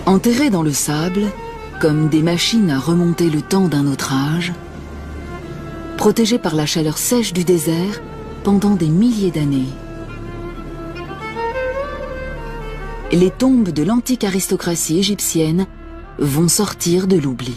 Enterrés dans le sable, comme des machines à remonter le temps d'un autre âge, protégés par la chaleur sèche du désert pendant des milliers d'années. Les tombes de l'antique aristocratie égyptienne vont sortir de l'oubli.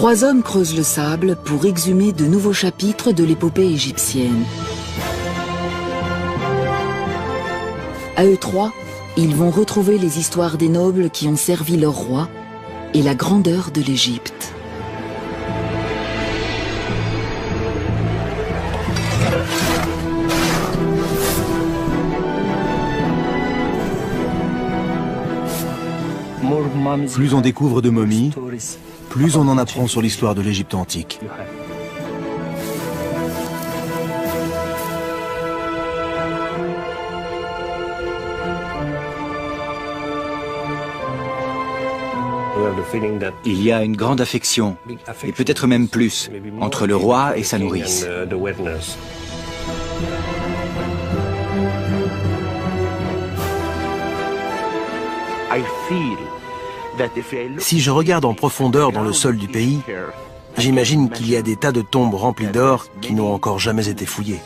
Trois hommes creusent le sable pour exhumer de nouveaux chapitres de l'épopée égyptienne. À eux trois, ils vont retrouver les histoires des nobles qui ont servi leur roi et la grandeur de l'Égypte. Plus on découvre de momies, plus on en apprend sur l'histoire de l'Égypte antique. Il y a une grande affection, et peut-être même plus, entre le roi et sa nourrice. Si je regarde en profondeur dans le sol du pays, j'imagine qu'il y a des tas de tombes remplies d'or qui n'ont encore jamais été fouillées.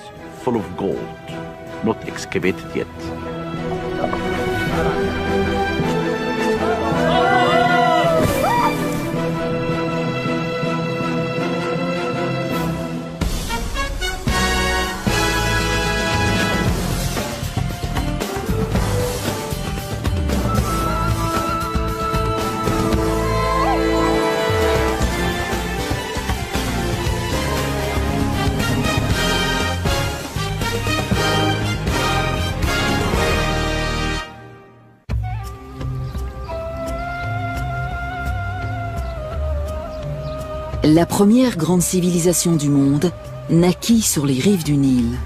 La première grande civilisation du monde naquit sur les rives du Nil.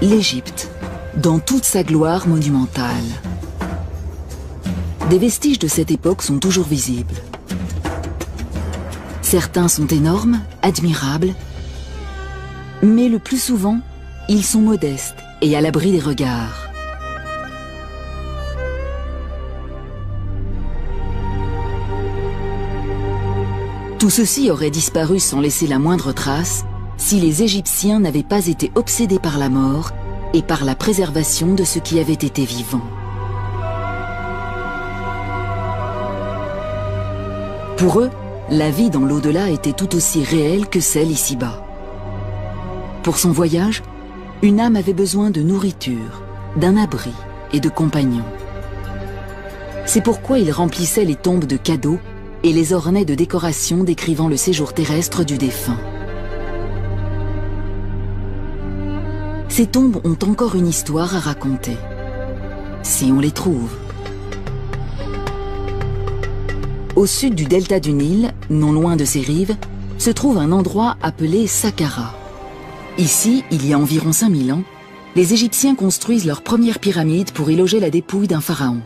L'Égypte, dans toute sa gloire monumentale. Des vestiges de cette époque sont toujours visibles. Certains sont énormes, admirables, mais le plus souvent, ils sont modestes et à l'abri des regards. Tout ceci aurait disparu sans laisser la moindre trace si les Égyptiens n'avaient pas été obsédés par la mort et par la préservation de ce qui avait été vivant. Pour eux, la vie dans l'au-delà était tout aussi réelle que celle ici-bas. Pour son voyage, une âme avait besoin de nourriture, d'un abri et de compagnons. C'est pourquoi ils remplissaient les tombes de cadeaux et les ornaient de décorations décrivant le séjour terrestre du défunt. Ces tombes ont encore une histoire à raconter, si on les trouve. Au sud du delta du Nil, non loin de ses rives, se trouve un endroit appelé Saqqara. Ici, il y a environ 5000 ans, les Égyptiens construisent leur première pyramide pour y loger la dépouille d'un pharaon.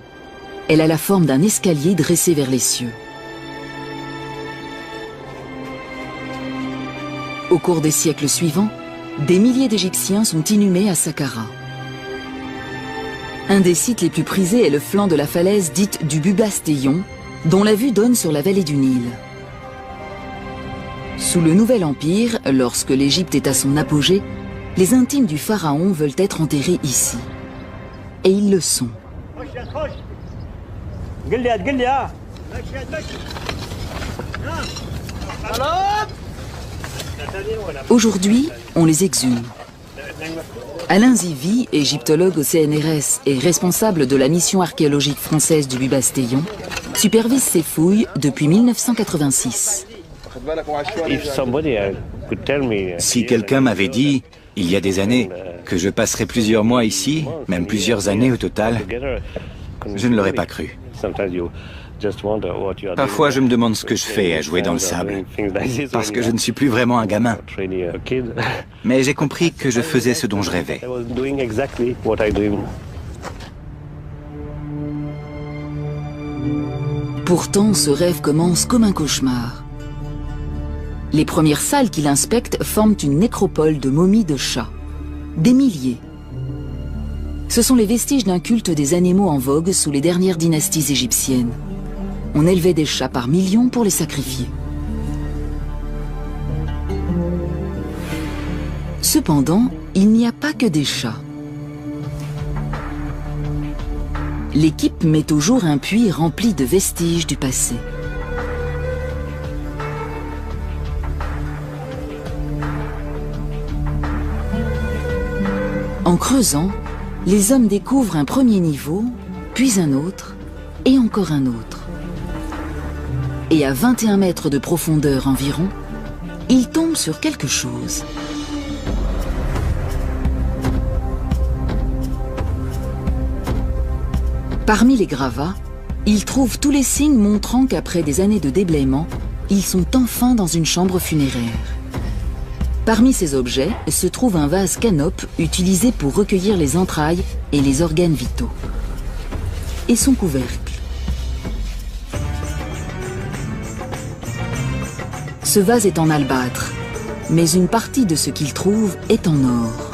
Elle a la forme d'un escalier dressé vers les cieux. Au cours des siècles suivants, des milliers d'Égyptiens sont inhumés à Saqqara. Un des sites les plus prisés est le flanc de la falaise dite du Bubastéon, dont la vue donne sur la vallée du Nil. Sous le Nouvel Empire, lorsque l'Égypte est à son apogée, les intimes du pharaon veulent être enterrés ici. Et ils le sont. Aujourd'hui, on les exhume. Alain Zivy, égyptologue au CNRS et responsable de la mission archéologique française du Bubastéon, supervise ces fouilles depuis 1986. Si quelqu'un m'avait dit, il y a des années, que je passerais plusieurs mois ici, même plusieurs années au total, je ne l'aurais pas cru. Parfois, je me demande ce que je fais à jouer dans le sable, parce que je ne suis plus vraiment un gamin. Mais j'ai compris que je faisais ce dont je rêvais. Pourtant, ce rêve commence comme un cauchemar. Les premières salles qu'il inspecte forment une nécropole de momies de chats. Des milliers. Ce sont les vestiges d'un culte des animaux en vogue sous les dernières dynasties égyptiennes. On élevait des chats par millions pour les sacrifier. Cependant, il n'y a pas que des chats. L'équipe met au jour un puits rempli de vestiges du passé. En creusant, les hommes découvrent un premier niveau, puis un autre, et encore un autre. Et à 21 mètres de profondeur environ, ils tombent sur quelque chose. Parmi les gravats, ils trouvent tous les signes montrant qu'après des années de déblaiement, ils sont enfin dans une chambre funéraire. Parmi ces objets se trouve un vase canope utilisé pour recueillir les entrailles et les organes vitaux. Et son couvercle. Ce vase est en albâtre, mais une partie de ce qu'il trouve est en or.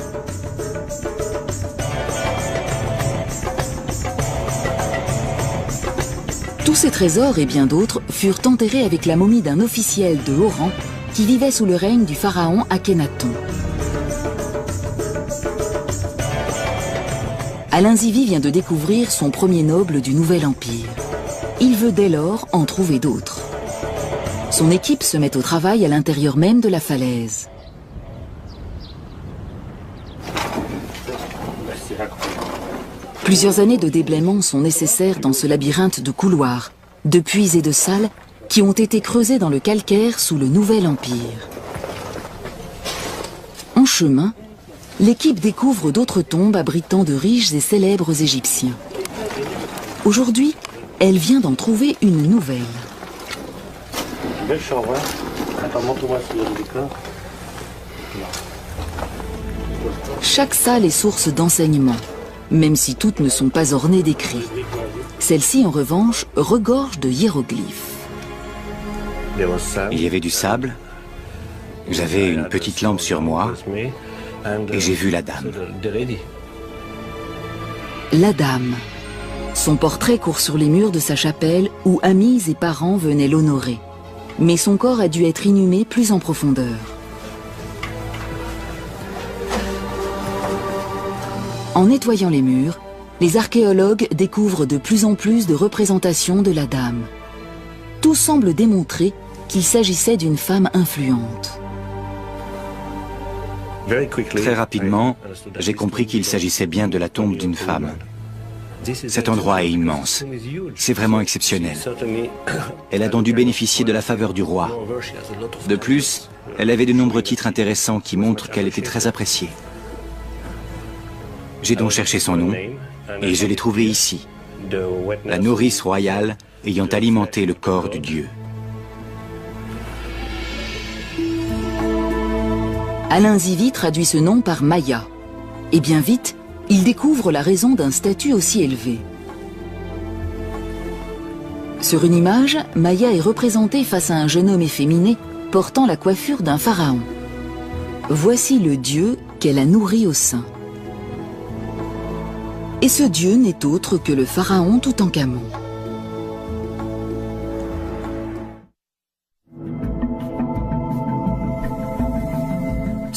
Tous ces trésors et bien d'autres furent enterrés avec la momie d'un officiel de haut rang qui vivait sous le règne du pharaon Akhenaton. Alain Zivie vient de découvrir son premier noble du Nouvel Empire. Il veut dès lors en trouver d'autres. Son équipe se met au travail à l'intérieur même de la falaise. Plusieurs années de déblaiement sont nécessaires dans ce labyrinthe de couloirs, de puits et de salles qui ont été creusés dans le calcaire sous le Nouvel Empire. En chemin, l'équipe découvre d'autres tombes abritant de riches et célèbres Égyptiens. Aujourd'hui, elle vient d'en trouver une nouvelle. Chaque salle est source d'enseignement, même si toutes ne sont pas ornées d'écrits. Celle-ci, en revanche, regorge de hiéroglyphes. Il y avait du sable, j'avais une petite lampe sur moi, et j'ai vu la dame. La dame. Son portrait court sur les murs de sa chapelle où amis et parents venaient l'honorer. Mais son corps a dû être inhumé plus en profondeur. En nettoyant les murs, les archéologues découvrent de plus en plus de représentations de la dame. Tout semble démontrer qu'il s'agissait d'une femme influente. Très rapidement, j'ai compris qu'il s'agissait bien de la tombe d'une femme. Cet endroit est immense. C'est vraiment exceptionnel. Elle a donc dû bénéficier de la faveur du roi. De plus, elle avait de nombreux titres intéressants qui montrent qu'elle était très appréciée. J'ai donc cherché son nom et je l'ai trouvé ici. La nourrice royale ayant alimenté le corps du dieu. Alain Zivie traduit ce nom par Maya. Et bien vite, il découvre la raison d'un statut aussi élevé. Sur une image, Maya est représentée face à un jeune homme efféminé portant la coiffure d'un pharaon. Voici le dieu qu'elle a nourri au sein. Et ce dieu n'est autre que le pharaon Toutankhamon.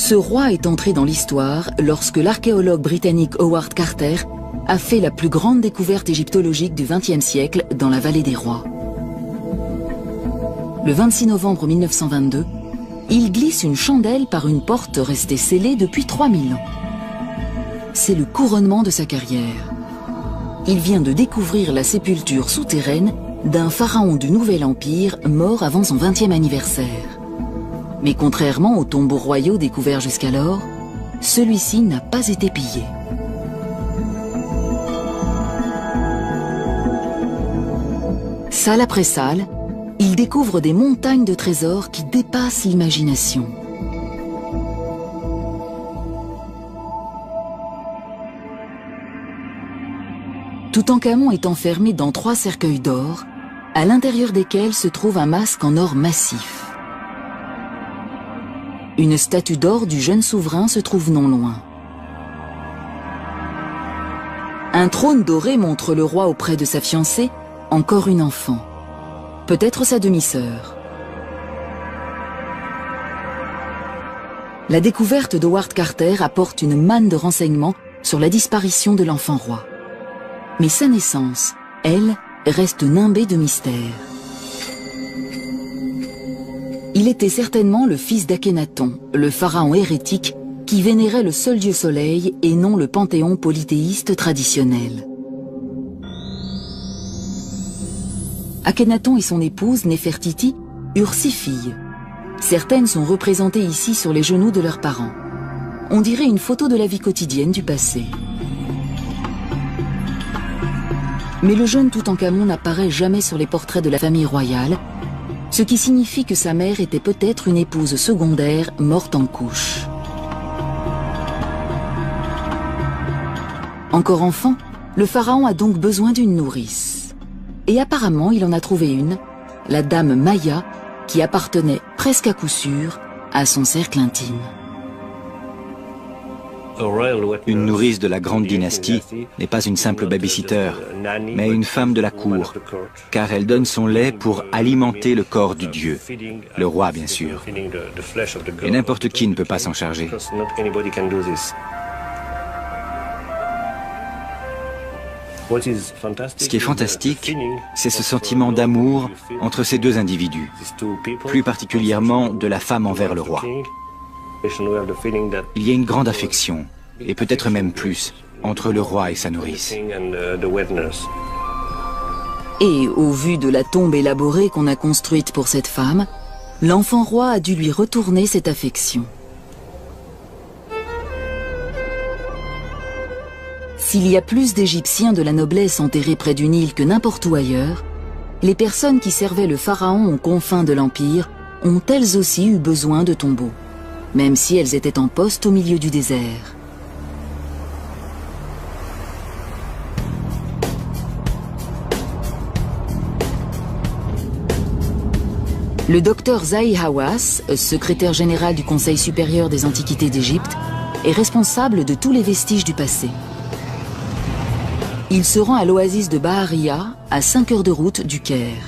Ce roi est entré dans l'histoire lorsque l'archéologue britannique Howard Carter a fait la plus grande découverte égyptologique du XXe siècle dans la vallée des rois. Le 26 novembre 1922, il glisse une chandelle par une porte restée scellée depuis 3000 ans. C'est le couronnement de sa carrière. Il vient de découvrir la sépulture souterraine d'un pharaon du Nouvel Empire mort avant son 20e anniversaire. Mais contrairement aux tombeaux royaux découverts jusqu'alors, celui-ci n'a pas été pillé. Salle après salle, il découvre des montagnes de trésors qui dépassent l'imagination. Toutankhamon est enfermé dans 3 cercueils d'or, à l'intérieur desquels se trouve un masque en or massif. Une statue d'or du jeune souverain se trouve non loin. Un trône doré montre le roi auprès de sa fiancée, encore une enfant. Peut-être sa demi-sœur. La découverte d'Howard Carter apporte une manne de renseignements sur la disparition de l'enfant roi. Mais sa naissance, elle, reste nimbée de mystère. Il était certainement le fils d'Akhénaton, le pharaon hérétique qui vénérait le seul dieu soleil et non le panthéon polythéiste traditionnel. Akhénaton et son épouse Néfertiti eurent 6 filles. Certaines sont représentées ici sur les genoux de leurs parents. On dirait une photo de la vie quotidienne du passé. Mais le jeune Toutankhamon n'apparaît jamais sur les portraits de la famille royale, ce qui signifie que sa mère était peut-être une épouse secondaire morte en couche. Encore enfant, le pharaon a donc besoin d'une nourrice. Et apparemment, il en a trouvé une, la dame Maya, qui appartenait presque à coup sûr à son cercle intime. Une nourrice de la grande dynastie n'est pas une simple babysitter, mais une femme de la cour, car elle donne son lait pour alimenter le corps du dieu, le roi bien sûr. Et n'importe qui ne peut pas s'en charger. Ce qui est fantastique, c'est ce sentiment d'amour entre ces 2 individus, plus particulièrement de la femme envers le roi. Il y a une grande affection, et peut-être même plus, entre le roi et sa nourrice. Et au vu de la tombe élaborée qu'on a construite pour cette femme, l'enfant roi a dû lui retourner cette affection. S'il y a plus d'Égyptiens de la noblesse enterrés près du Nil que n'importe où ailleurs, les personnes qui servaient le pharaon aux confins de l'Empire ont elles aussi eu besoin de tombeaux, même si elles étaient en poste au milieu du désert. Le docteur Zahi Hawass, secrétaire général du Conseil supérieur des antiquités d'Égypte, est responsable de tous les vestiges du passé. Il se rend à l'oasis de Baharia, à 5 heures de route du Caire.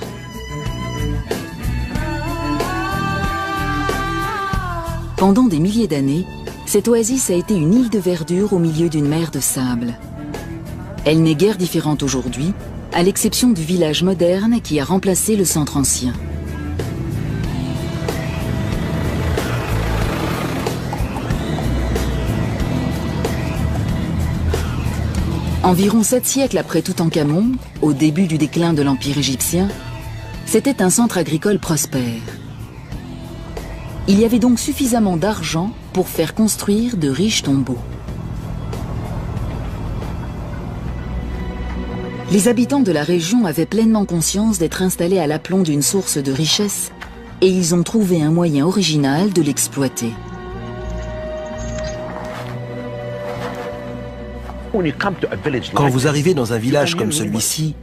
Pendant des milliers d'années, cette oasis a été une île de verdure au milieu d'une mer de sable. Elle n'est guère différente aujourd'hui, à l'exception du village moderne qui a remplacé le centre ancien. Environ 7 siècles après Toutankhamon, au début du déclin de l'Empire égyptien, c'était un centre agricole prospère. Il y avait donc suffisamment d'argent pour faire construire de riches tombeaux. Les habitants de la région avaient pleinement conscience d'être installés à l'aplomb d'une source de richesse et ils ont trouvé un moyen original de l'exploiter. Quand vous arrivez dans un village comme celui-ci,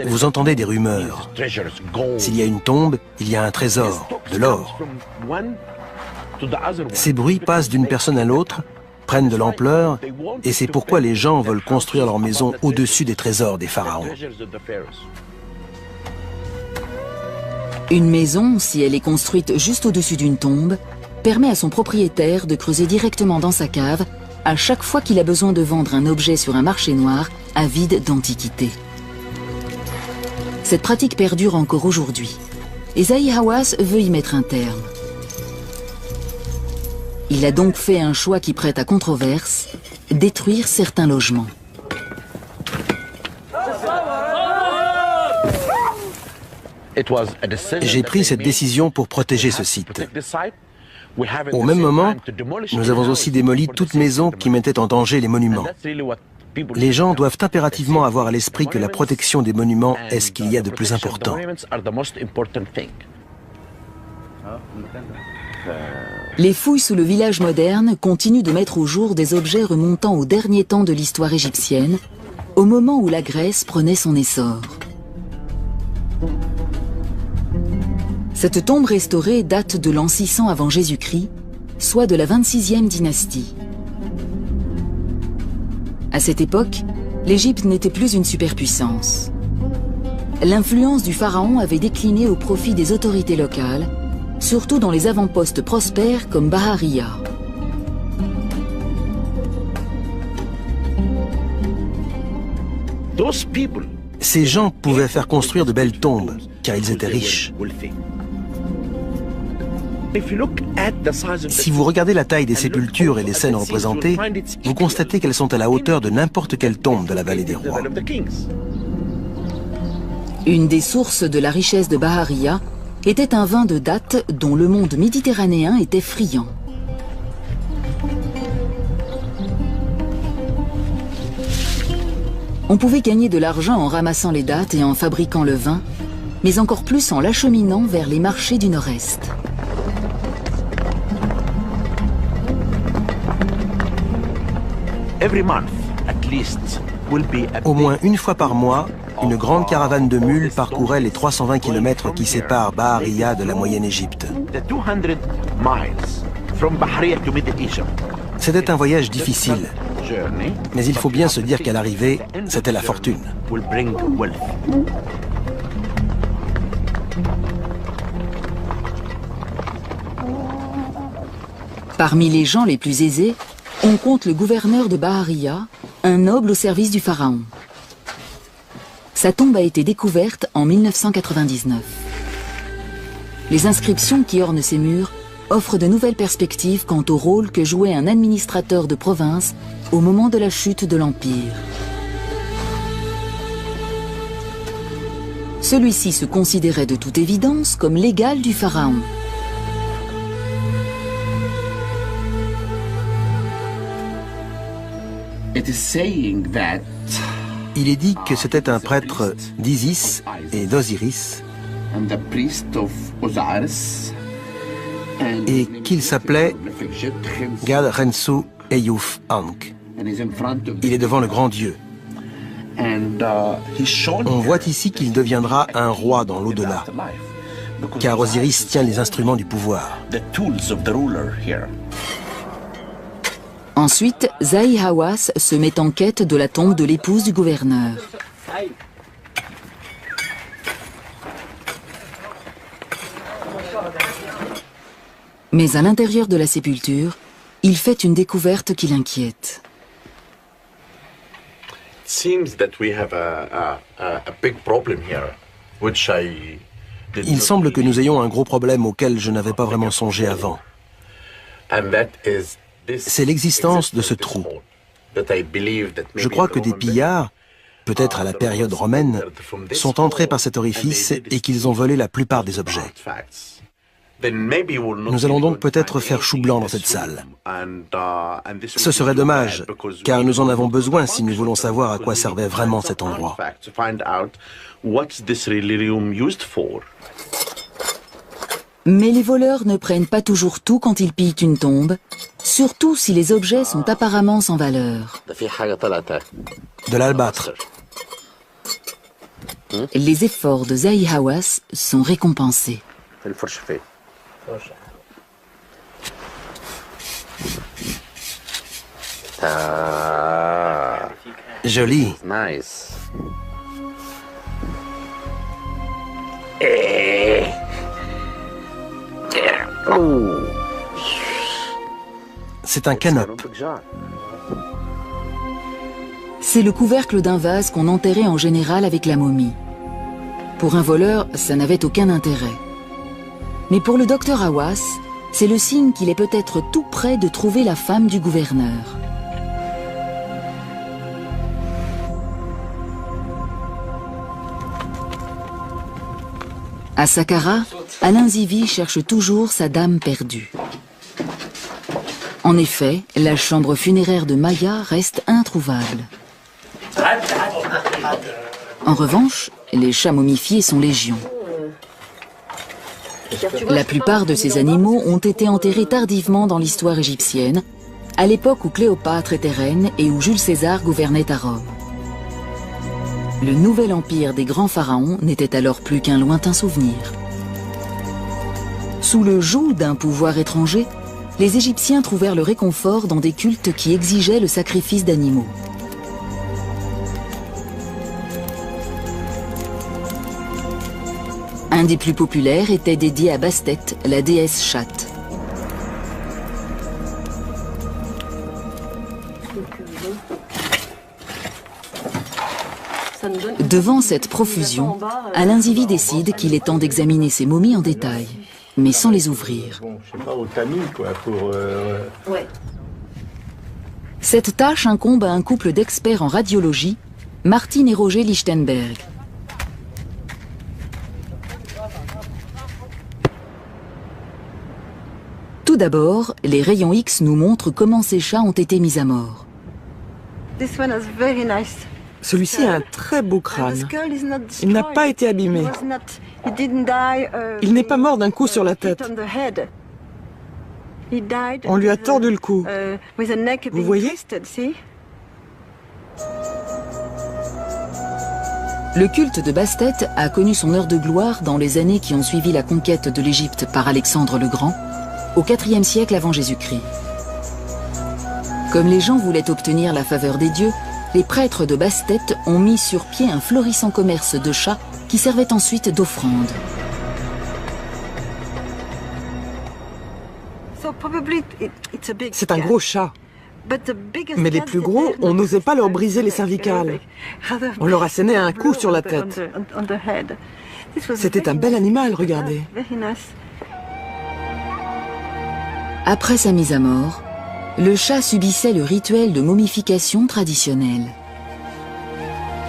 vous entendez des rumeurs. S'il y a une tombe, il y a un trésor, de l'or. Ces bruits passent d'une personne à l'autre, prennent de l'ampleur, et c'est pourquoi les gens veulent construire leur maison au-dessus des trésors des pharaons. Une maison, si elle est construite juste au-dessus d'une tombe, permet à son propriétaire de creuser directement dans sa cave à chaque fois qu'il a besoin de vendre un objet sur un marché noir avide d'antiquité. Cette pratique perdure encore aujourd'hui, et Zahi Hawass veut y mettre un terme. Il a donc fait un choix qui prête à controverse, détruire certains logements. J'ai pris cette décision pour protéger ce site. Au même moment, nous avons aussi démoli toute maison qui mettait en danger les monuments. Les gens doivent impérativement avoir à l'esprit que la protection des monuments est ce qu'il y a de plus important. Les fouilles sous le village moderne continuent de mettre au jour des objets remontant au dernier temps de l'histoire égyptienne, au moment où la Grèce prenait son essor. Cette tombe restaurée date de l'an 600 avant Jésus-Christ, soit de la 26e dynastie. À cette époque, l'Égypte n'était plus une superpuissance. L'influence du pharaon avait décliné au profit des autorités locales, surtout dans les avant-postes prospères comme Bahariya. Ces gens pouvaient faire construire de belles tombes, car ils étaient riches. Si vous regardez la taille des sépultures et les scènes représentées, vous constatez qu'elles sont à la hauteur de n'importe quelle tombe de la vallée des rois. Une des sources de la richesse de Bahariya était un vin de date dont le monde méditerranéen était friand. On pouvait gagner de l'argent en ramassant les dattes et en fabriquant le vin, mais encore plus en l'acheminant vers les marchés du Nord-Est. Au moins une fois par mois, une grande caravane de mules parcourait les 320 km qui séparent Bahariya de la Moyenne-Égypte. C'était un voyage difficile, mais il faut bien se dire qu'à l'arrivée, c'était la fortune. Parmi les gens les plus aisés, on compte le gouverneur de Bahariya, un noble au service du pharaon. Sa tombe a été découverte en 1999. Les inscriptions qui ornent ses murs offrent de nouvelles perspectives quant au rôle que jouait un administrateur de province au moment de la chute de l'Empire. Celui-ci se considérait de toute évidence comme l'égal du pharaon. Il est dit que c'était un prêtre d'Isis et d'Osiris et qu'il s'appelait Gad Rensu Eyouf Ankh. Il est devant le grand Dieu. On voit ici qu'il deviendra un roi dans l'au-delà, car Osiris tient les instruments du pouvoir. Ensuite, Zahi Hawass se met en quête de la tombe de l'épouse du gouverneur. Mais à l'intérieur de la sépulture, il fait une découverte qui l'inquiète. Il semble que nous ayons un gros problème auquel je n'avais pas vraiment songé avant. C'est l'existence de ce trou. Je crois que des pillards, peut-être à la période romaine, sont entrés par cet orifice et qu'ils ont volé la plupart des objets. Nous allons donc peut-être faire chou blanc dans cette salle. Ce serait dommage, car nous en avons besoin si nous voulons savoir à quoi servait vraiment cet endroit. Mais les voleurs ne prennent pas toujours tout quand ils pillent une tombe, surtout si les objets sont apparemment sans valeur. De l'albâtre. Les efforts de Zahi Hawass sont récompensés. Joli. C'est un canope. C'est le couvercle d'un vase qu'on enterrait en général avec la momie. Pour un voleur, ça n'avait aucun intérêt. Mais pour le docteur Hawass, c'est le signe qu'il est peut-être tout près de trouver la femme du gouverneur. À Saqqara, Alain Zivi cherche toujours sa dame perdue. En effet, la chambre funéraire de Maya reste introuvable. En revanche, les chats momifiés sont légion. La plupart de ces animaux ont été enterrés tardivement dans l'histoire égyptienne, à l'époque où Cléopâtre était reine et où Jules César gouvernait à Rome. Le nouvel empire des grands pharaons n'était alors plus qu'un lointain souvenir. Sous le joug d'un pouvoir étranger, les Égyptiens trouvèrent le réconfort dans des cultes qui exigeaient le sacrifice d'animaux. Un des plus populaires était dédié à Bastet, la déesse chatte. Devant cette profusion, Alain Zivy décide qu'il est temps d'examiner ces momies en détail, mais sans les ouvrir. Cette tâche incombe à un couple d'experts en radiologie, Martine et Roger Lichtenberg. Tout d'abord, les rayons X nous montrent comment ces chats ont été mis à mort. Celui-ci a un très beau crâne. Il n'a pas été abîmé. Il n'est pas mort d'un coup sur la tête. On lui a tordu le cou. Vous voyez ? Le culte de Bastet a connu son heure de gloire dans les années qui ont suivi la conquête de l'Égypte par Alexandre le Grand, au IVe siècle avant Jésus-Christ. Comme les gens voulaient obtenir la faveur des dieux, les prêtres de Bastet ont mis sur pied un florissant commerce de chats qui servait ensuite d'offrande. C'est un gros chat. Mais les plus gros, on n'osait pas leur briser les cervicales. On leur assénait un coup sur la tête. C'était un bel animal, regardez. Après sa mise à mort, le chat subissait le rituel de momification traditionnel.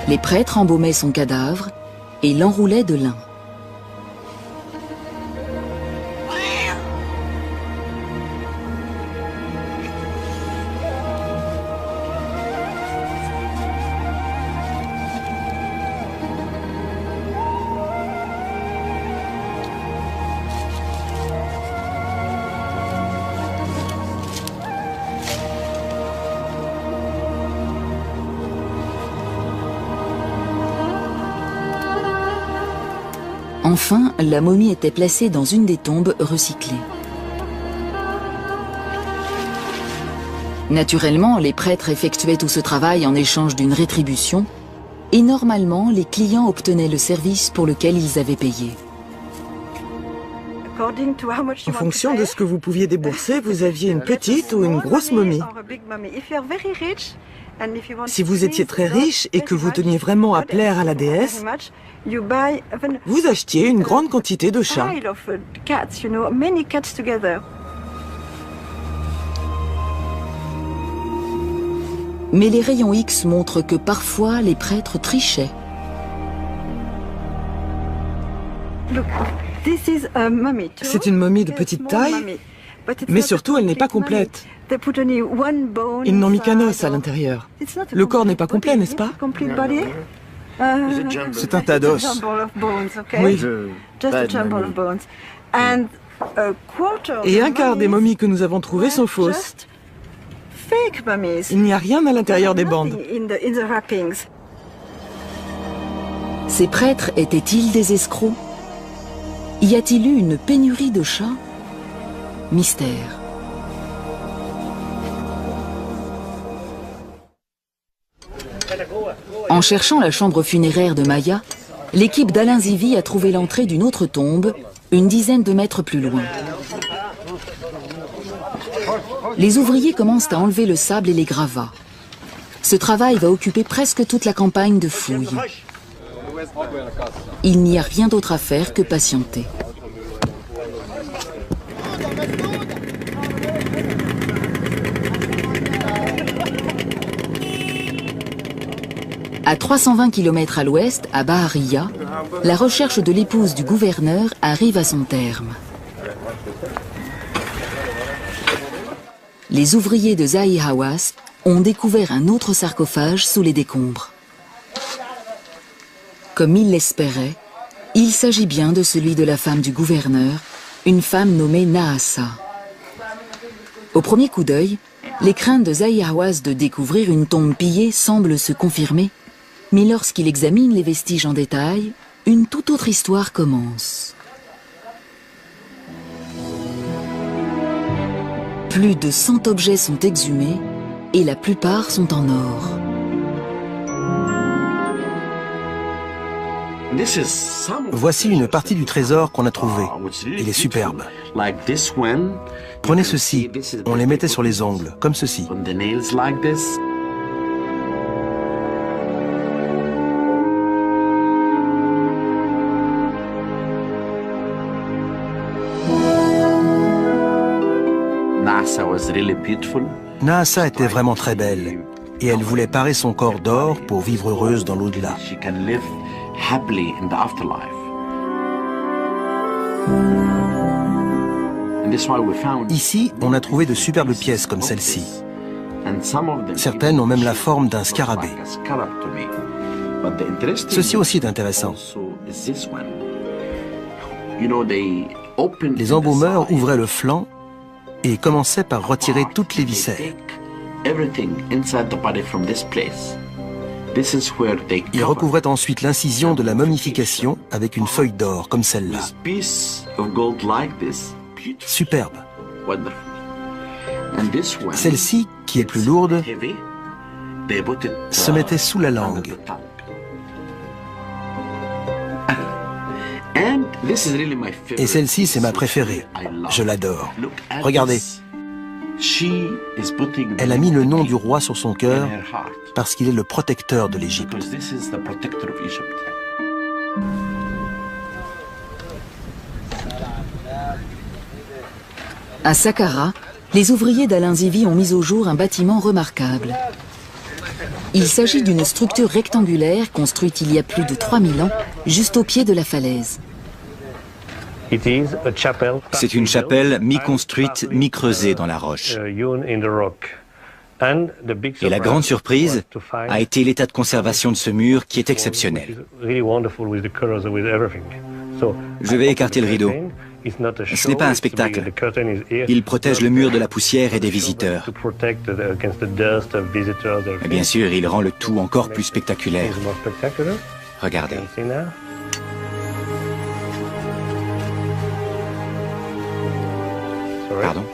Les prêtres embaumaient son cadavre et l'enroulaient de lin. Enfin, la momie était placée dans une des tombes recyclées. Naturellement, les prêtres effectuaient tout ce travail en échange d'une rétribution, et normalement, les clients obtenaient le service pour lequel ils avaient payé. En fonction de ce que vous pouviez débourser, vous aviez une petite ou une grosse momie. Si vous étiez très riche et que vous teniez vraiment à plaire à la déesse, vous achetiez une grande quantité de chats. Mais les rayons X montrent que parfois les prêtres trichaient. C'est une momie de petite taille, mais surtout elle n'est pas complète. Ils n'ont mis qu'un os à l'intérieur. Le corps n'est pas complet, n'est-ce pas? C'est un tas d'os. Oui. Et un quart des momies que nous avons trouvées sont fausses. Il n'y a rien à l'intérieur des bandes. Ces prêtres étaient-ils des escrocs? Y a-t-il eu une pénurie de chats? Mystère. En cherchant la chambre funéraire de Maya, l'équipe d'Alain Zivy a trouvé l'entrée d'une autre tombe, une dizaine de mètres plus loin. Les ouvriers commencent à enlever le sable et les gravats. Ce travail va occuper presque toute la campagne de fouilles. Il n'y a rien d'autre à faire que patienter. À 320 km à l'ouest, à Bahariya, la recherche de l'épouse du gouverneur arrive à son terme. Les ouvriers de Zahi Hawass ont découvert un autre sarcophage sous les décombres. Comme il l'espérait, il s'agit bien de celui de la femme du gouverneur, une femme nommée Nahassa. Au premier coup d'œil, les craintes de Zahi Hawass de découvrir une tombe pillée semblent se confirmer, mais lorsqu'il examine les vestiges en détail, une toute autre histoire commence. Plus de 100 objets sont exhumés et la plupart sont en or. Voici une partie du trésor qu'on a trouvé. Il est superbe. Prenez ceci, on les mettait sur les ongles, comme ceci. Nahassa était vraiment très belle, et elle voulait parer son corps d'or pour vivre heureuse dans l'au-delà. Ici, on a trouvé de superbes pièces comme celle-ci. Certaines ont même la forme d'un scarabée. Ceci aussi est intéressant. Les embaumeurs ouvraient le flanc et commençaient par retirer toutes les viscères. Ils recouvraient ensuite l'incision de la momification avec une feuille d'or comme celle-là. Superbe. Celle-ci, qui est plus lourde, se mettait sous la langue. Et celle-ci, c'est ma préférée. Je l'adore. Regardez. Elle a mis le nom du roi sur son cœur parce qu'il est le protecteur de l'Égypte. À Saqqara, les ouvriers d'Alain Zivi ont mis au jour un bâtiment remarquable. Il s'agit d'une structure rectangulaire construite il y a plus de 3000 ans, juste au pied de la falaise. C'est une chapelle mi-construite, mi-creusée dans la roche. Et la grande surprise a été l'état de conservation de ce mur qui est exceptionnel. Je vais écarter le rideau. Ce n'est pas un spectacle. Il protège le mur de la poussière et des visiteurs. Et bien sûr, il rend le tout encore plus spectaculaire. Regardez. Pardon?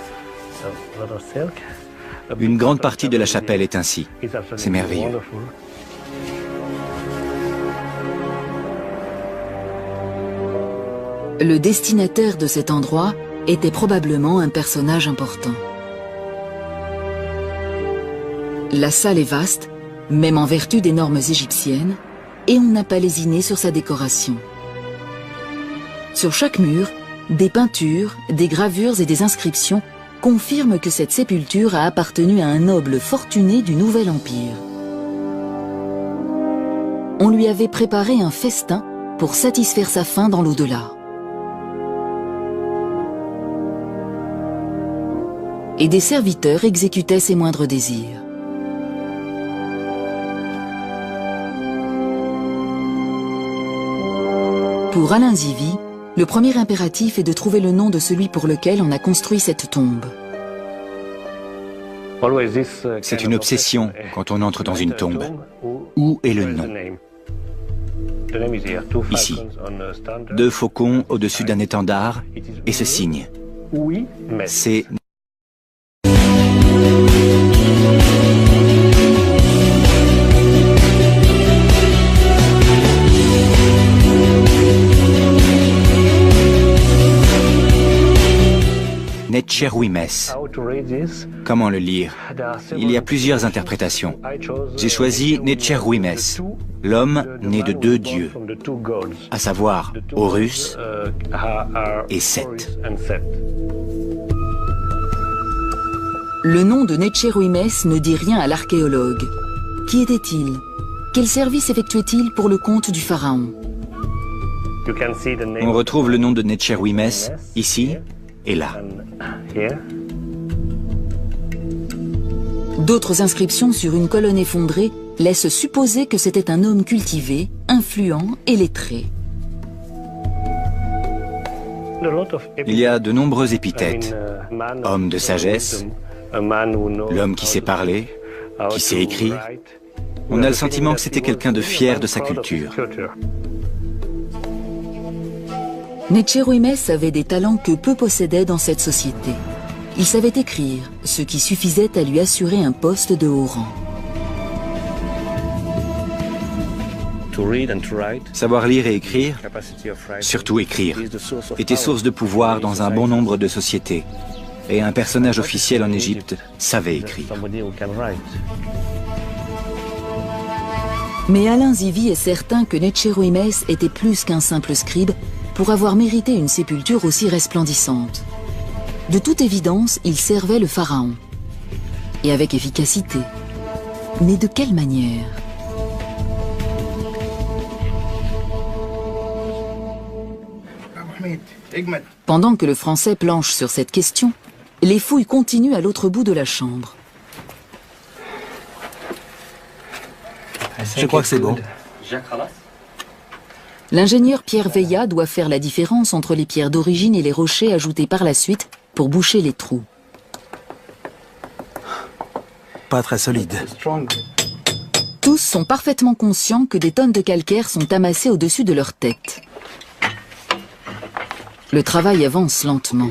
Une grande partie de la chapelle est ainsi. C'est merveilleux. Le destinataire de cet endroit était probablement un personnage important. La salle est vaste, même en vertu des normes égyptiennes, et on n'a pas lésiné sur sa décoration. Sur chaque mur, des peintures, des gravures et des inscriptions confirment que cette sépulture a appartenu à un noble fortuné du Nouvel Empire. On lui avait préparé un festin pour satisfaire sa faim dans l'au-delà. Et des serviteurs exécutaient ses moindres désirs. Pour Alain Zivi, le premier impératif est de trouver le nom de celui pour lequel on a construit cette tombe. C'est une obsession quand on entre dans une tombe. Où est le nom? Ici. 2 faucons au-dessus d'un étendard et ce signe. C'est... Netcherwimès. Comment le lire? Il y a plusieurs interprétations. J'ai choisi Netcherwimès, l'homme né de 2 dieux, à savoir Horus et Seth. Le nom de Netcherwimès ne dit rien à l'archéologue. Qui était-il? Quel service effectuait-il pour le compte du pharaon? On retrouve le nom de Netcherwimès ici et là. D'autres inscriptions sur une colonne effondrée laissent supposer que c'était un homme cultivé, influent et lettré. Il y a de nombreux épithètes. Homme de sagesse, l'homme qui sait parler, qui sait écrire. On a le sentiment que c'était quelqu'un de fier de sa culture. Necheruimès avait des talents que peu possédaient dans cette société. Il savait écrire, ce qui suffisait à lui assurer un poste de haut rang. Savoir lire et écrire, surtout écrire, était source de pouvoir dans un bon nombre de sociétés. Et un personnage officiel en Égypte savait écrire. Mais Alain Zivi est certain que Necheruimès était plus qu'un simple scribe pour avoir mérité une sépulture aussi resplendissante. De toute évidence, il servait le pharaon. Et avec efficacité. Mais de quelle manière ? Pendant que le Français planche sur cette question, les fouilles continuent à l'autre bout de la chambre. Je crois que c'est bon. L'ingénieur Pierre Veillat doit faire la différence entre les pierres d'origine et les rochers ajoutés par la suite pour boucher les trous. Pas très solide. Tous sont parfaitement conscients que des tonnes de calcaire sont amassées au-dessus de leur tête. Le travail avance lentement.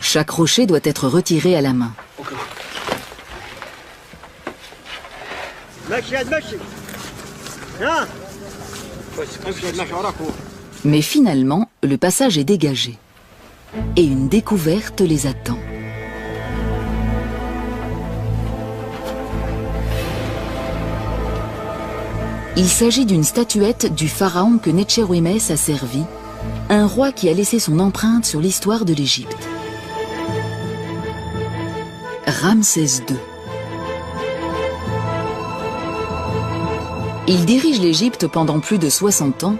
Chaque rocher doit être retiré à la main. Mais finalement, le passage est dégagé. Et une découverte les attend. Il s'agit d'une statuette du pharaon que Necheruimès a servi, un roi qui a laissé son empreinte sur l'histoire de l'Égypte. Ramsès II. Il dirige l'Égypte pendant plus de 60 ans,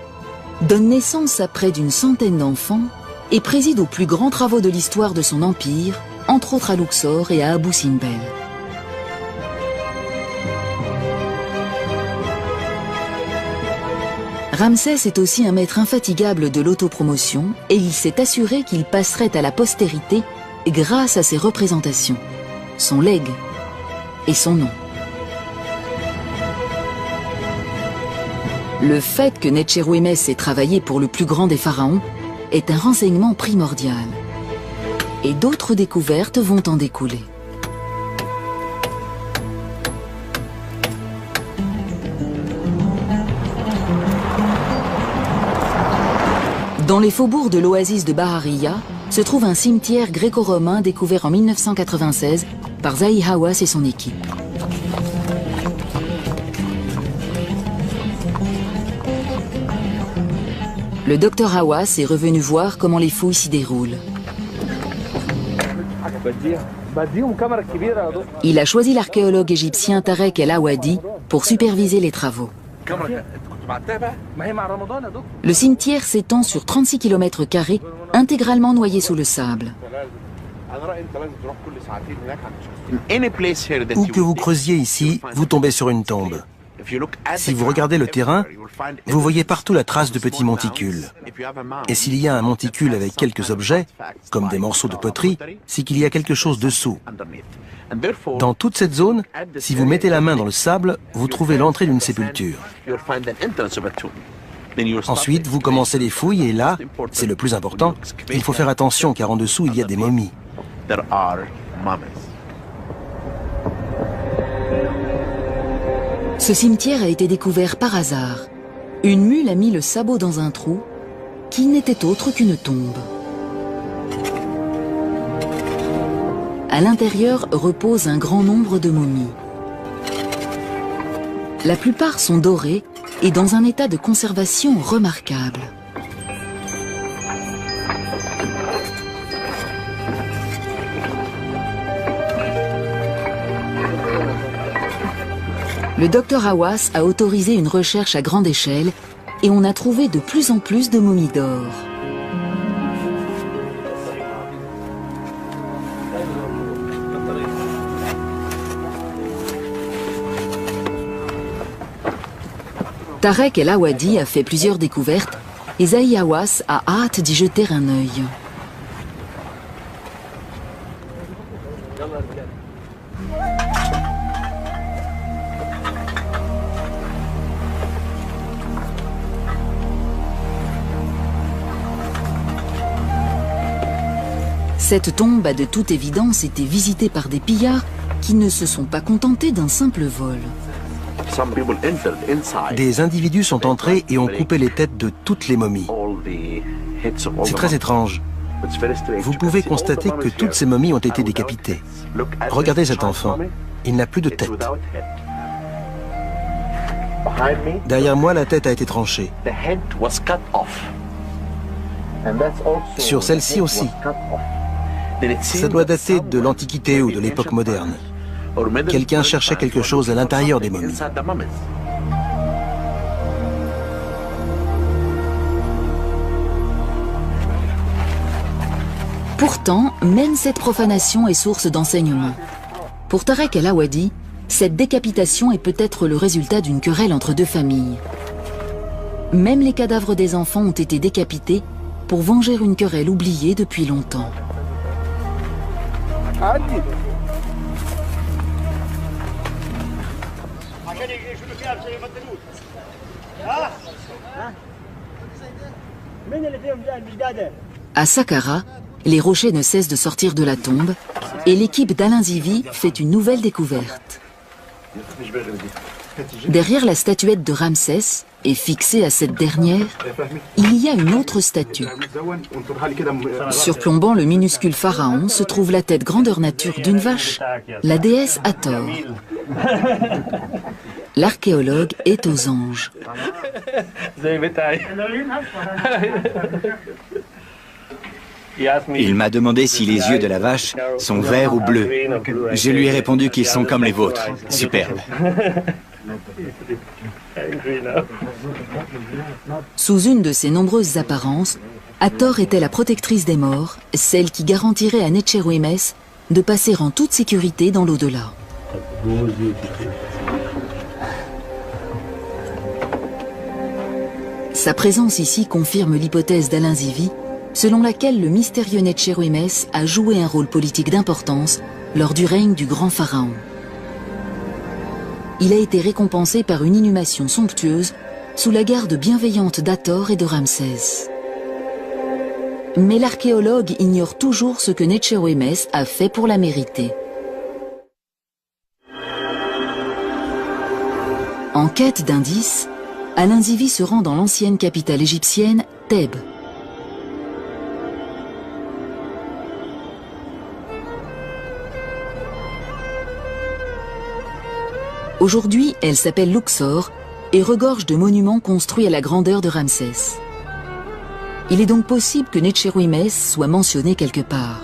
donne naissance à près d'une centaine d'enfants et préside aux plus grands travaux de l'histoire de son empire, entre autres à Luxor et à Abou Simbel. Ramsès est aussi un maître infatigable de l'autopromotion et il s'est assuré qu'il passerait à la postérité grâce à ses représentations, son legs et son nom. Le fait que Necheruimès ait travaillé pour le plus grand des pharaons est un renseignement primordial. Et d'autres découvertes vont en découler. Dans les faubourgs de l'oasis de Bahariya se trouve un cimetière gréco-romain découvert en 1996 par Zahi Hawass et son équipe. Le docteur Hawass est revenu voir comment les fouilles s'y déroulent. Il a choisi l'archéologue égyptien Tarek El Awadi pour superviser les travaux. Le cimetière s'étend sur 36 km², intégralement noyé sous le sable. Où que vous creusiez ici, vous tombez sur une tombe. Si vous regardez le terrain, vous voyez partout la trace de petits monticules. Et s'il y a un monticule avec quelques objets, comme des morceaux de poterie, c'est qu'il y a quelque chose dessous. Dans toute cette zone, si vous mettez la main dans le sable, vous trouvez l'entrée d'une sépulture. Ensuite, vous commencez les fouilles et là, c'est le plus important, il faut faire attention car en dessous, il y a des momies. Ce cimetière a été découvert par hasard. Une mule a mis le sabot dans un trou qui n'était autre qu'une tombe. À l'intérieur repose un grand nombre de momies. La plupart sont dorées et dans un état de conservation remarquable. Le docteur Hawass a autorisé une recherche à grande échelle et on a trouvé de plus en plus de momies d'or. Tarek El Awadi a fait plusieurs découvertes et Zahi Hawass a hâte d'y jeter un œil. Cette tombe a de toute évidence été visitée par des pillards qui ne se sont pas contentés d'un simple vol. Des individus sont entrés et ont coupé les têtes de toutes les momies. C'est très étrange. Vous pouvez constater que toutes ces momies ont été décapitées. Regardez cet enfant. Il n'a plus de tête. Derrière moi, la tête a été tranchée. Sur celle-ci aussi. Ça doit dater de l'Antiquité ou de l'époque moderne. Quelqu'un cherchait quelque chose à l'intérieur des momies. Pourtant, même cette profanation est source d'enseignement. Pour Tarek El Awadi, cette décapitation est peut-être le résultat d'une querelle entre deux familles. Même les cadavres des enfants ont été décapités pour venger une querelle oubliée depuis longtemps. À Saqqara, les rochers ne cessent de sortir de la tombe et l'équipe d'Alain Zivi fait une nouvelle découverte. Derrière la statuette de Ramsès, et fixée à cette dernière, il y a une autre statue. Surplombant le minuscule pharaon se trouve la tête grandeur nature d'une vache, la déesse Hathor. L'archéologue est aux anges. Il m'a demandé si les yeux de la vache sont verts ou bleus. Je lui ai répondu qu'ils sont comme les vôtres. Superbe. Sous une de ses nombreuses apparences, Hathor était la protectrice des morts, celle qui garantirait à Netchérouémès de passer en toute sécurité dans l'au-delà. Sa présence ici confirme l'hypothèse d'Alain Zivi, selon laquelle le mystérieux Netchérouémès a joué un rôle politique d'importance lors du règne du grand pharaon. Il a été récompensé par une inhumation somptueuse sous la garde bienveillante d'Hathor et de Ramsès. Mais l'archéologue ignore toujours ce que Netchérouémès a fait pour la mériter. En quête d'indices, Alain Zivi se rend dans l'ancienne capitale égyptienne, Thèbes. Aujourd'hui, elle s'appelle Luxor et regorge de monuments construits à la grandeur de Ramsès. Il est donc possible que Netchérouémès soit mentionné quelque part.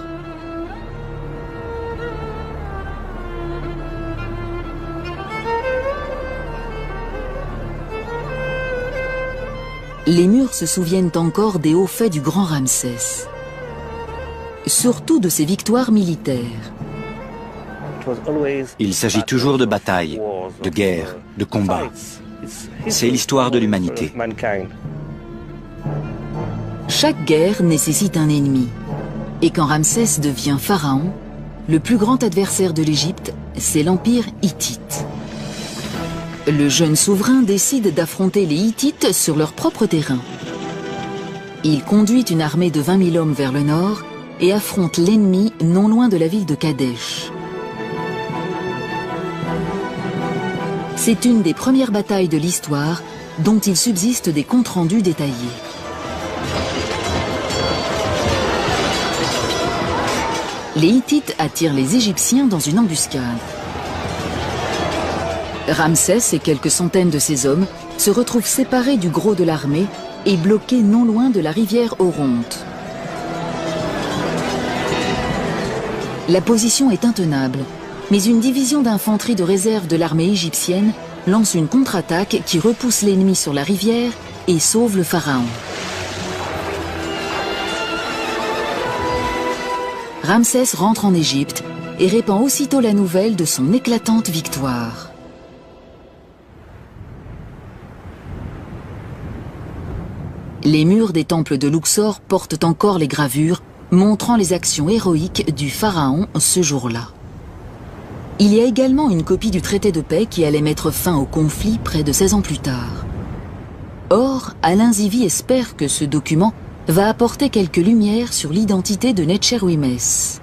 Les murs se souviennent encore des hauts faits du grand Ramsès, surtout de ses victoires militaires. Il s'agit toujours de batailles, de guerres, de combats. C'est l'histoire de l'humanité. Chaque guerre nécessite un ennemi. Et quand Ramsès devient pharaon, le plus grand adversaire de l'Égypte, c'est l'empire hittite. Le jeune souverain décide d'affronter les Hittites sur leur propre terrain. Il conduit une armée de 20 000 hommes vers le nord et affronte l'ennemi non loin de la ville de Kadesh. C'est une des premières batailles de l'histoire dont il subsiste des comptes rendus détaillés. Les Hittites attirent les Égyptiens dans une embuscade. Ramsès et quelques centaines de ses hommes se retrouvent séparés du gros de l'armée et bloqués non loin de la rivière Oronte. La position est intenable, mais une division d'infanterie de réserve de l'armée égyptienne lance une contre-attaque qui repousse l'ennemi sur la rivière et sauve le pharaon. Ramsès rentre en Égypte et répand aussitôt la nouvelle de son éclatante victoire. Les murs des temples de Luxor portent encore les gravures montrant les actions héroïques du pharaon ce jour-là. Il y a également une copie du traité de paix qui allait mettre fin au conflit près de 16 ans plus tard. Or, Alain Zivie espère que ce document va apporter quelques lumières sur l'identité de Necherwimès.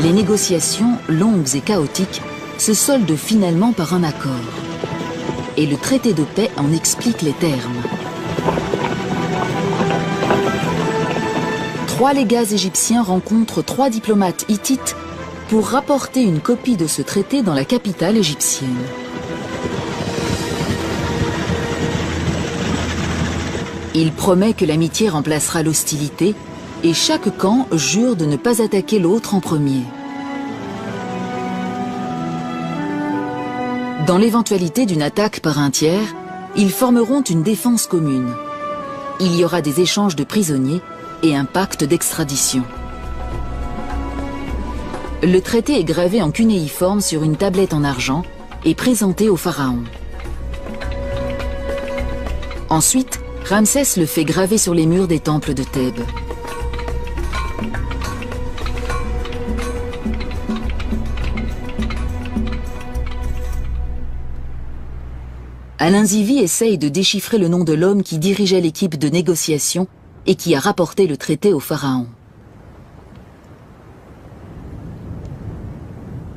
Les négociations, longues et chaotiques, se soldent finalement par un accord. Et le traité de paix en explique les termes. 3 légats égyptiens rencontrent 3 diplomates hittites pour rapporter une copie de ce traité dans la capitale égyptienne. Il promet que l'amitié remplacera l'hostilité et chaque camp jure de ne pas attaquer l'autre en premier. Dans l'éventualité d'une attaque par un tiers, ils formeront une défense commune. Il y aura des échanges de prisonniers et un pacte d'extradition. Le traité est gravé en cunéiforme sur une tablette en argent et présenté au pharaon. Ensuite, Ramsès le fait graver sur les murs des temples de Thèbes. Alain Zivie essaye de déchiffrer le nom de l'homme qui dirigeait l'équipe de négociation et qui a rapporté le traité au pharaon.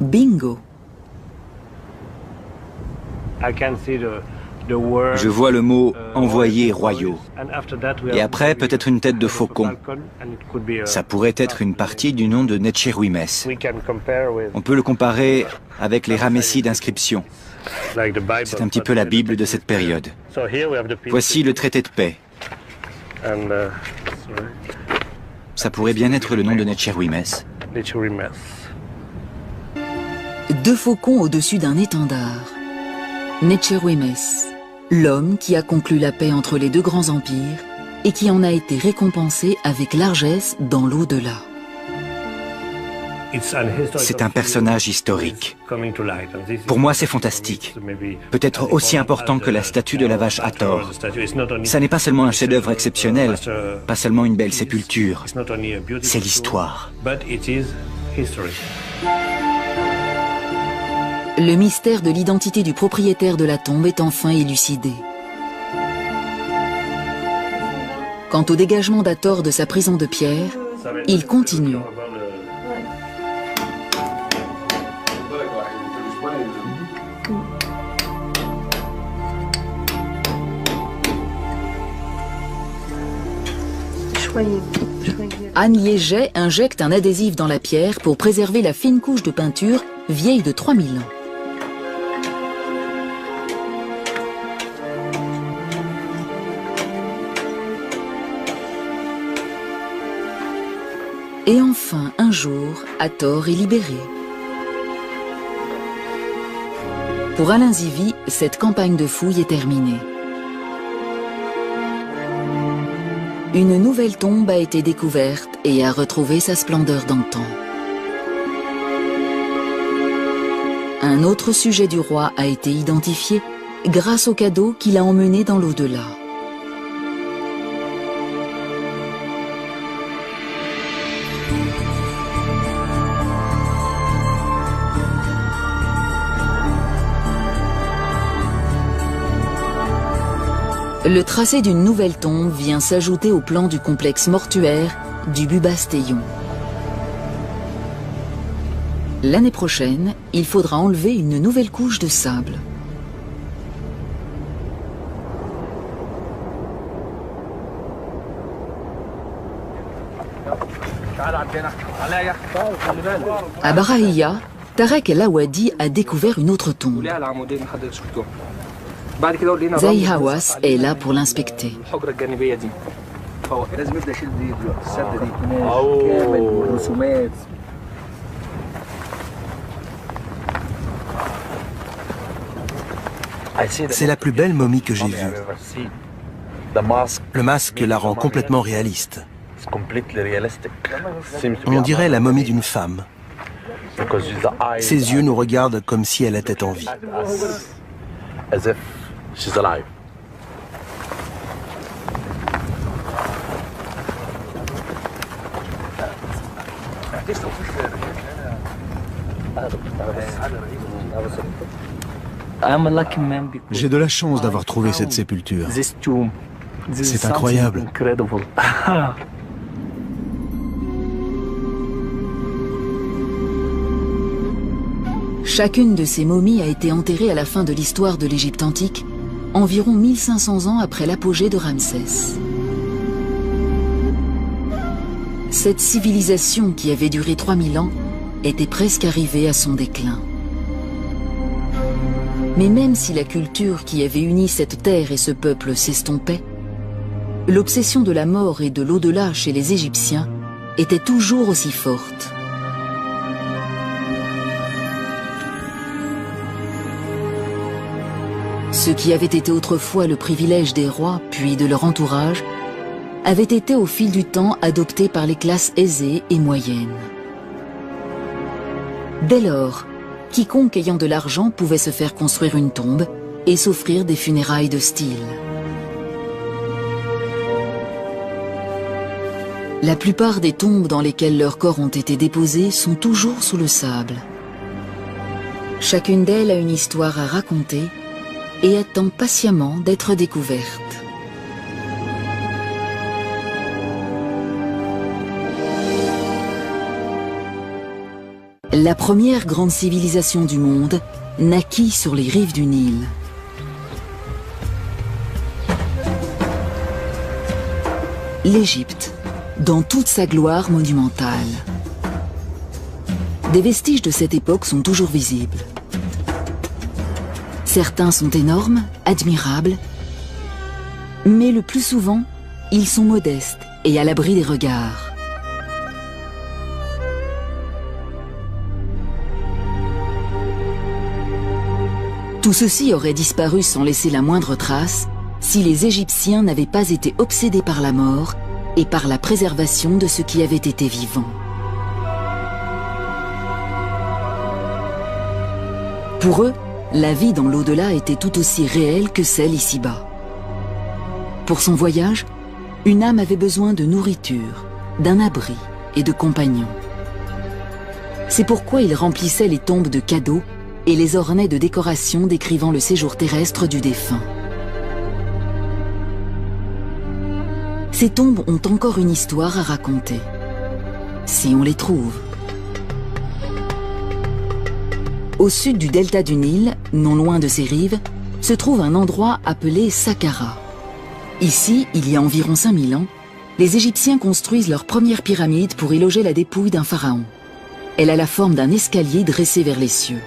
Bingo! Je vois le mot « envoyés royaux ». Et après, peut-être une tête de faucon. Ça pourrait être une partie du nom de Necherwimès. On peut le comparer avec les Ramessis d'inscription. C'est un petit peu la Bible de cette période. Voici le traité de paix. Ça pourrait bien être le nom de Necherwimès. 2 faucons au-dessus d'un étendard. Necherwimès, l'homme qui a conclu la paix entre les 2 grands empires et qui en a été récompensé avec largesse dans l'au-delà. C'est un personnage historique. Pour moi, c'est fantastique. Peut-être aussi important que la statue de la vache Hathor. Ça n'est pas seulement un chef-d'œuvre exceptionnel, pas seulement une belle sépulture. C'est l'histoire. Le mystère de l'identité du propriétaire de la tombe est enfin élucidé. Quant au dégagement d'Hathor de sa prison de pierre, il continue. Anne Liéget injecte un adhésif dans la pierre pour préserver la fine couche de peinture vieille de 3000 ans. Et enfin, un jour, Hathor est libéré. Pour Alain Zivie, cette campagne de fouilles est terminée. Une nouvelle tombe a été découverte et a retrouvé sa splendeur d'antan. Un autre sujet du roi a été identifié grâce au cadeau qu'il a emmené dans l'au-delà. Le tracé d'une nouvelle tombe vient s'ajouter au plan du complexe mortuaire du Bubastéon. L'année prochaine, il faudra enlever une nouvelle couche de sable. À Barahia, Tarek El Awadi a découvert une autre tombe. Zahi Hawass est là pour l'inspecter. C'est la plus belle momie que j'ai vue. Le masque la rend complètement réaliste. On dirait la momie d'une femme. Ses yeux nous regardent comme si elle était en vie. as if she's alive. J'ai de la chance d'avoir trouvé cette sépulture. C'est incroyable. Chacune de ces momies a été enterrée à la fin de l'histoire de l'Égypte antique, environ 1500 ans après l'apogée de Ramsès. Cette civilisation qui avait duré 3000 ans était presque arrivée à son déclin. Mais même si la culture qui avait uni cette terre et ce peuple s'estompait, l'obsession de la mort et de l'au-delà chez les Égyptiens était toujours aussi forte. Ce qui avait été autrefois le privilège des rois, puis de leur entourage, avait été au fil du temps adopté par les classes aisées et moyennes. Dès lors, quiconque ayant de l'argent pouvait se faire construire une tombe et s'offrir des funérailles de style. La plupart des tombes dans lesquelles leurs corps ont été déposés sont toujours sous le sable. Chacune d'elles a une histoire à raconter et attend patiemment d'être découverte. La première grande civilisation du monde naquit sur les rives du Nil. L'Égypte, dans toute sa gloire monumentale. Des vestiges de cette époque sont toujours visibles. Certains sont énormes, admirables, mais le plus souvent, ils sont modestes et à l'abri des regards. Tout ceci aurait disparu sans laisser la moindre trace si les Égyptiens n'avaient pas été obsédés par la mort et par la préservation de ce qui avait été vivant. Pour eux, la vie dans l'au-delà était tout aussi réelle que celle ici-bas. Pour son voyage, une âme avait besoin de nourriture, d'un abri et de compagnons. C'est pourquoi ils remplissaient les tombes de cadeaux et les ornaient de décorations décrivant le séjour terrestre du défunt. Ces tombes ont encore une histoire à raconter, si on les trouve. Au sud du delta du Nil, non loin de ses rives, se trouve un endroit appelé Saqqara. Ici, il y a environ 5000 ans, les Égyptiens construisent leur première pyramide pour y loger la dépouille d'un pharaon. Elle a la forme d'un escalier dressé vers les cieux.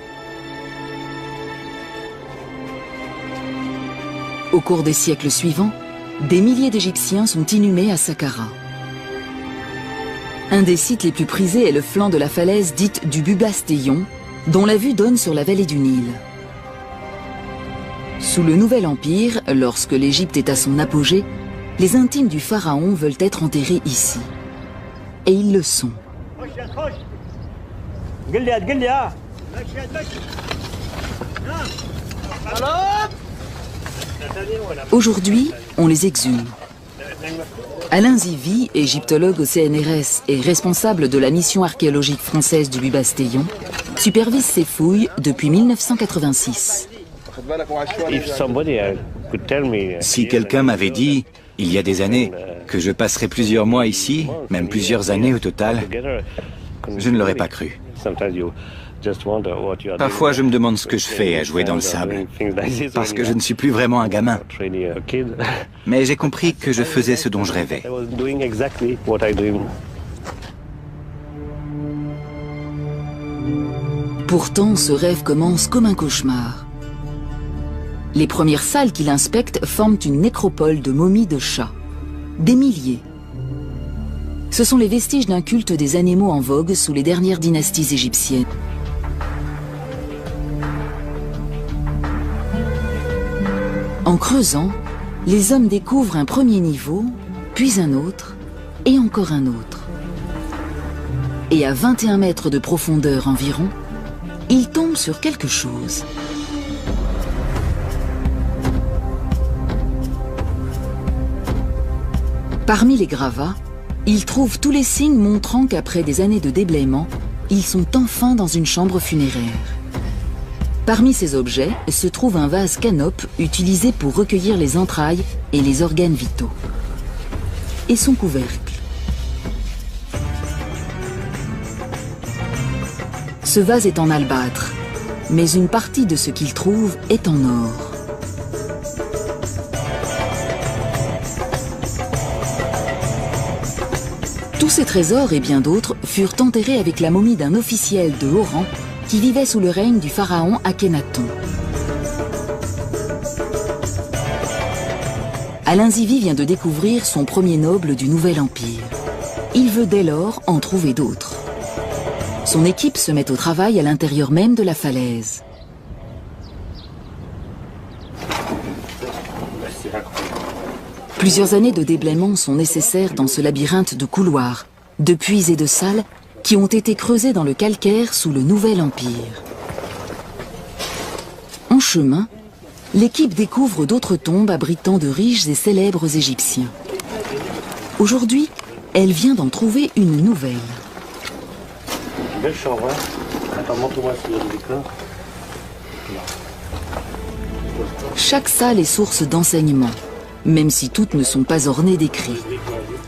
Au cours des siècles suivants, des milliers d'Égyptiens sont inhumés à Saqqara. Un des sites les plus prisés est le flanc de la falaise dite du Bubastéon, dont la vue donne sur la vallée du Nil. Sous le Nouvel Empire, lorsque l'Égypte est à son apogée, les intimes du pharaon veulent être enterrés ici. Et ils le sont. Aujourd'hui, on les exhume. Alain Zivy, égyptologue au CNRS et responsable de la mission archéologique française du Bubastéon, supervise ces fouilles depuis 1986. Si quelqu'un m'avait dit, il y a des années, que je passerais plusieurs mois ici, même plusieurs années au total, je ne l'aurais pas cru. Parfois, je me demande ce que je fais à jouer dans le sable, parce que je ne suis plus vraiment un gamin. Mais j'ai compris que je faisais ce dont je rêvais. Pourtant, ce rêve commence comme un cauchemar. Les premières salles qu'il inspecte forment une nécropole de momies de chats. Des milliers. Ce sont les vestiges d'un culte des animaux en vogue sous les dernières dynasties égyptiennes. En creusant, les hommes découvrent un premier niveau, puis un autre, et encore un autre. Et à 21 mètres de profondeur environ, ils tombent sur quelque chose. Parmi les gravats, ils trouvent tous les signes montrant qu'après des années de déblaiement, ils sont enfin dans une chambre funéraire. Parmi ces objets se trouve un vase canope utilisé pour recueillir les entrailles et les organes vitaux. Et son couvercle. Ce vase est en albâtre, mais une partie de ce qu'il trouve est en or. Tous ces trésors et bien d'autres furent enterrés avec la momie d'un officiel de haut rang qui vivait sous le règne du pharaon Akhénaton. Alain Zivie vient de découvrir son premier noble du Nouvel Empire. Il veut dès lors en trouver d'autres. Son équipe se met au travail à l'intérieur même de la falaise. Plusieurs années de déblaiement sont nécessaires dans ce labyrinthe de couloirs, de puits et de salles qui ont été creusés dans le calcaire sous le Nouvel Empire. En chemin, l'équipe découvre d'autres tombes abritant de riches et célèbres Égyptiens. Aujourd'hui, elle vient d'en trouver une nouvelle. Belle chambre, hein? Attends, montre-moi sur le décor. Chaque salle est source d'enseignement, même si toutes ne sont pas ornées d'écrits.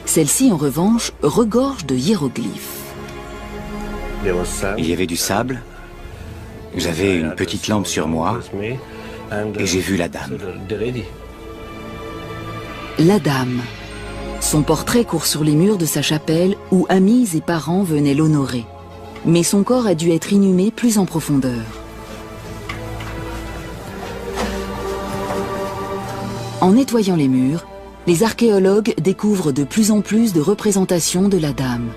Celle-ci, en revanche, regorge de hiéroglyphes. Il y avait du sable, j'avais une petite lampe sur moi et j'ai vu la dame. La dame. Son portrait court sur les murs de sa chapelle où amis et parents venaient l'honorer. Mais son corps a dû être inhumé plus en profondeur. En nettoyant les murs, les archéologues découvrent de plus en plus de représentations de la dame.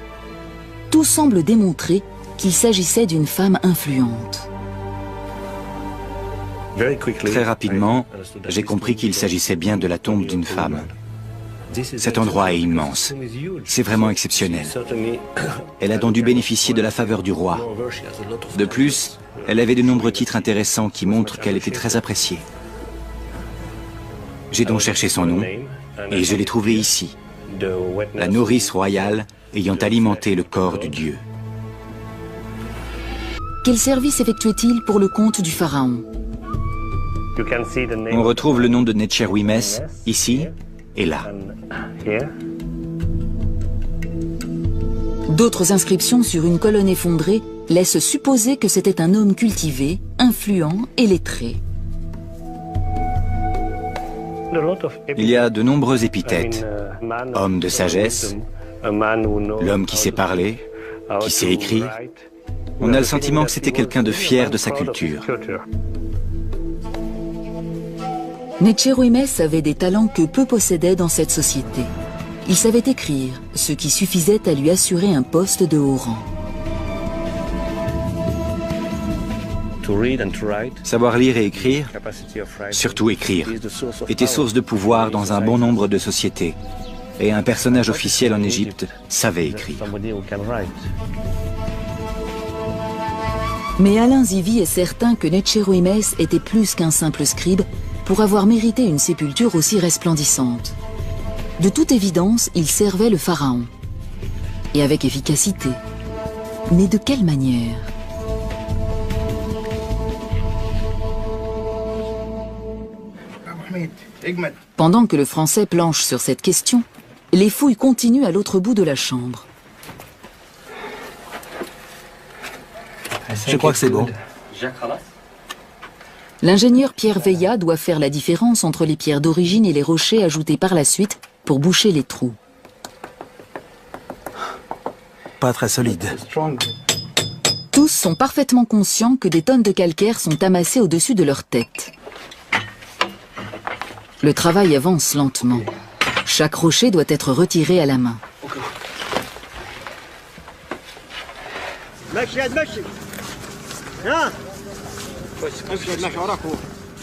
Tout semble démontrer qu'il s'agissait d'une femme influente. Très rapidement, j'ai compris qu'il s'agissait bien de la tombe d'une femme. Cet endroit est immense. C'est vraiment exceptionnel. Elle a donc dû bénéficier de la faveur du roi. De plus, elle avait de nombreux titres intéressants qui montrent qu'elle était très appréciée. J'ai donc cherché son nom et je l'ai trouvé ici. La nourrice royale ayant alimenté le corps du dieu. Quel service effectuait-il pour le compte du pharaon? On retrouve le nom de Netcherwimès ici et là. D'autres inscriptions sur une colonne effondrée laissent supposer que c'était un homme cultivé, influent et lettré. Il y a de nombreux épithètes. Homme de sagesse, l'homme qui sait parler, qui sait écrire. On a le sentiment que c'était quelqu'un de fier de sa culture. Netcherwimès avait des talents que peu possédaient dans cette société. Il savait écrire, ce qui suffisait à lui assurer un poste de haut rang. Savoir lire et écrire, surtout écrire, était source de pouvoir dans un bon nombre de sociétés. Et un personnage officiel en Égypte savait écrire. Mais Alain Zivie est certain que Netcherwimès était plus qu'un simple scribe pour avoir mérité une sépulture aussi resplendissante. De toute évidence, il servait le pharaon. Et avec efficacité. Mais de quelle manière ? Pendant que le Français planche sur cette question, les fouilles continuent à l'autre bout de la chambre. Je crois que c'est bon. L'ingénieur Pierre Veillat doit faire la différence entre les pierres d'origine et les rochers ajoutés par la suite pour boucher les trous. Pas très solide. Tous sont parfaitement conscients que des tonnes de calcaire sont amassées au-dessus de leur tête. Le travail avance lentement. Chaque rocher doit être retiré à la main.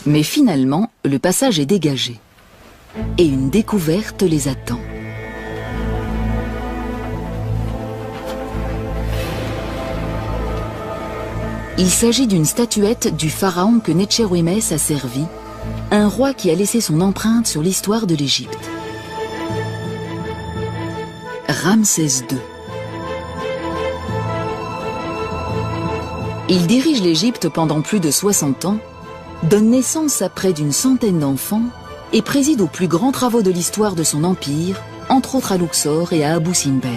Mais finalement, le passage est dégagé. Et une découverte les attend. Il s'agit d'une statuette du pharaon que Netcherwimès a servi, un roi qui a laissé son empreinte sur l'histoire de l'Égypte. Ramsès II. Il dirige l'Égypte pendant plus de 60 ans, donne naissance à près d'une centaine d'enfants et préside aux plus grands travaux de l'histoire de son empire, entre autres à Luxor et à Abou Simbel.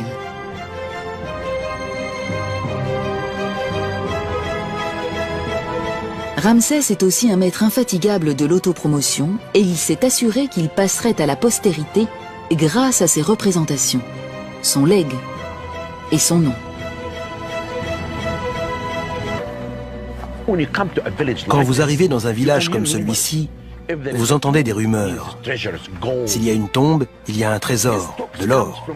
Ramsès est aussi un maître infatigable de l'autopromotion et il s'est assuré qu'il passerait à la postérité grâce à ses représentations, son legs et son nom. Quand vous arrivez dans un village comme celui-ci, vous entendez des rumeurs. S'il y a une tombe, il y a un trésor, de l'or.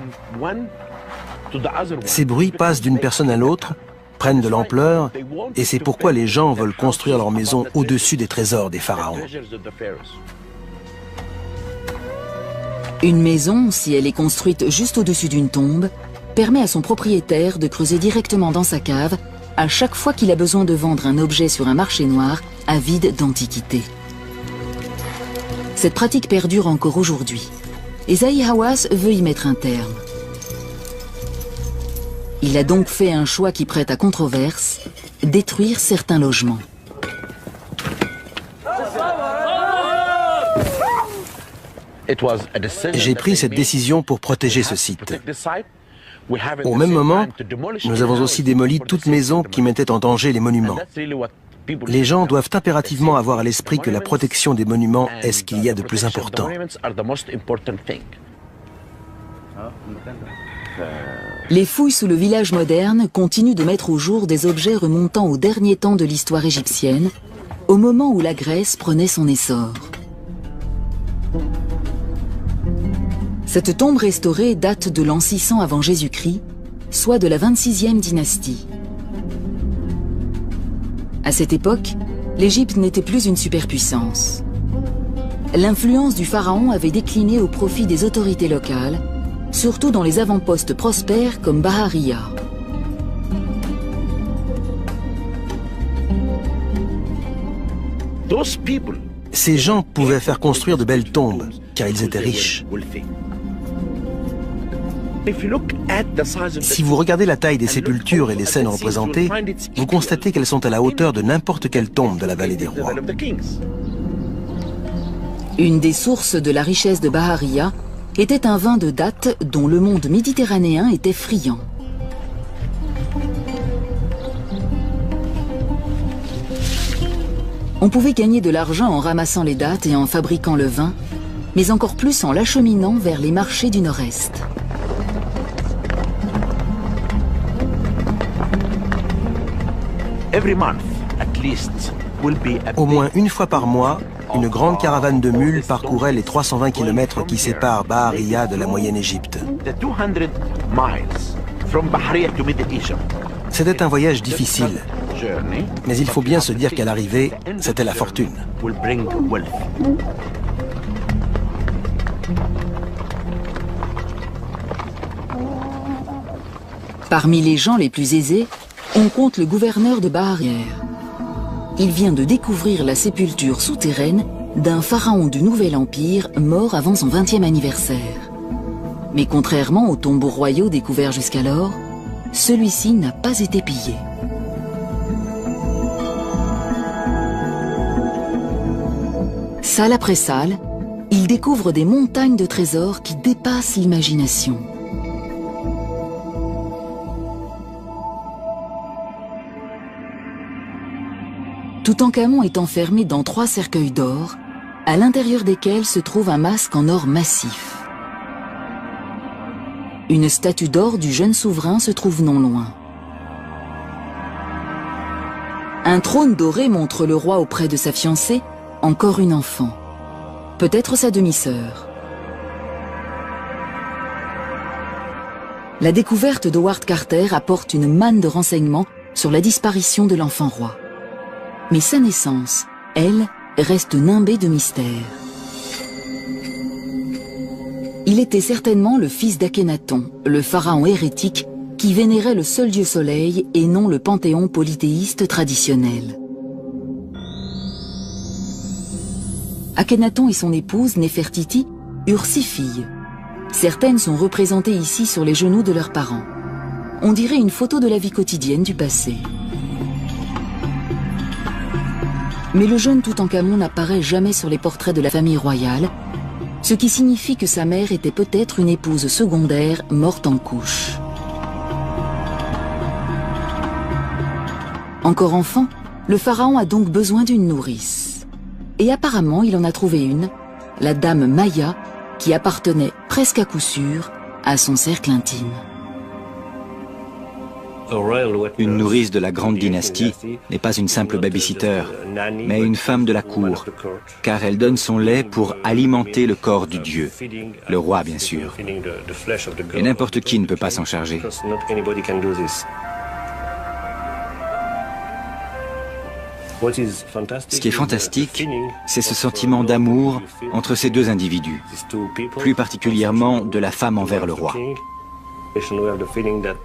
Ces bruits passent d'une personne à l'autre, prennent de l'ampleur, et c'est pourquoi les gens veulent construire leur maison au-dessus des trésors des pharaons. Une maison, si elle est construite juste au-dessus d'une tombe, permet à son propriétaire de creuser directement dans sa cave à chaque fois qu'il a besoin de vendre un objet sur un marché noir avide d'antiquités. Cette pratique perdure encore aujourd'hui. Et Zahi Hawass veut y mettre un terme. Il a donc fait un choix qui prête à controverse, détruire certains logements. J'ai pris cette décision pour protéger ce site. Au même moment, nous avons aussi démoli toute maison qui mettait en danger les monuments. Les gens doivent impérativement avoir à l'esprit que la protection des monuments est ce qu'il y a de plus important. Les fouilles sous le village moderne continuent de mettre au jour des objets remontant au dernier temps de l'histoire égyptienne, au moment où la Grèce prenait son essor. Cette tombe restaurée date de l'an 600 avant Jésus-Christ, soit de la 26e dynastie. À cette époque, l'Égypte n'était plus une superpuissance. L'influence du pharaon avait décliné au profit des autorités locales, surtout dans les avant-postes prospères comme Bahariya. Ces gens pouvaient faire construire de belles tombes, car ils étaient riches. Si vous regardez la taille des sépultures et les scènes représentées, vous constatez qu'elles sont à la hauteur de n'importe quelle tombe de la vallée des rois. Une des sources de la richesse de Bahariya était un vin de date dont le monde méditerranéen était friand. On pouvait gagner de l'argent en ramassant les dattes et en fabriquant le vin, mais encore plus en l'acheminant vers les marchés du Nord-Est. Au moins une fois par mois, une grande caravane de mules parcourait les 320 km qui séparent Bahariya de la moyenne Égypte. C'était un voyage difficile, mais il faut bien se dire qu'à l'arrivée, c'était la fortune. Parmi les gens les plus aisés, on compte le gouverneur de Bahariya. Il vient de découvrir la sépulture souterraine d'un pharaon du Nouvel Empire mort avant son 20e anniversaire. Mais contrairement aux tombeaux royaux découverts jusqu'alors, celui-ci n'a pas été pillé. Salle après salle, il découvre des montagnes de trésors qui dépassent l'imagination. Toutankhamon est enfermé dans 3 cercueils d'or, à l'intérieur desquels se trouve un masque en or massif. Une statue d'or du jeune souverain se trouve non loin. Un trône doré montre le roi auprès de sa fiancée, encore une enfant, peut-être sa demi-sœur. La découverte d'Howard Carter apporte une manne de renseignements sur la disparition de l'enfant roi. Mais sa naissance, elle, reste nimbée de mystère. Il était certainement le fils d'Akhénaton, le pharaon hérétique qui vénérait le seul dieu soleil et non le panthéon polythéiste traditionnel. Akhénaton et son épouse Néfertiti eurent 6 filles, Certaines sont représentées ici sur les genoux de leurs parents. On dirait une photo de la vie quotidienne du passé. Mais le jeune Toutankhamon n'apparaît jamais sur les portraits de la famille royale, ce qui signifie que sa mère était peut-être une épouse secondaire morte en couche. Encore enfant, le pharaon a donc besoin d'une nourrice. Et apparemment, il en a trouvé une, la dame Maya, qui appartenait presque à coup sûr à son cercle intime. Une nourrice de la grande dynastie n'est pas une simple babysitter, mais une femme de la cour, car elle donne son lait pour alimenter le corps du dieu, le roi bien sûr. Et n'importe qui ne peut pas s'en charger. Ce qui est fantastique, c'est ce sentiment d'amour entre ces deux individus, plus particulièrement de la femme envers le roi.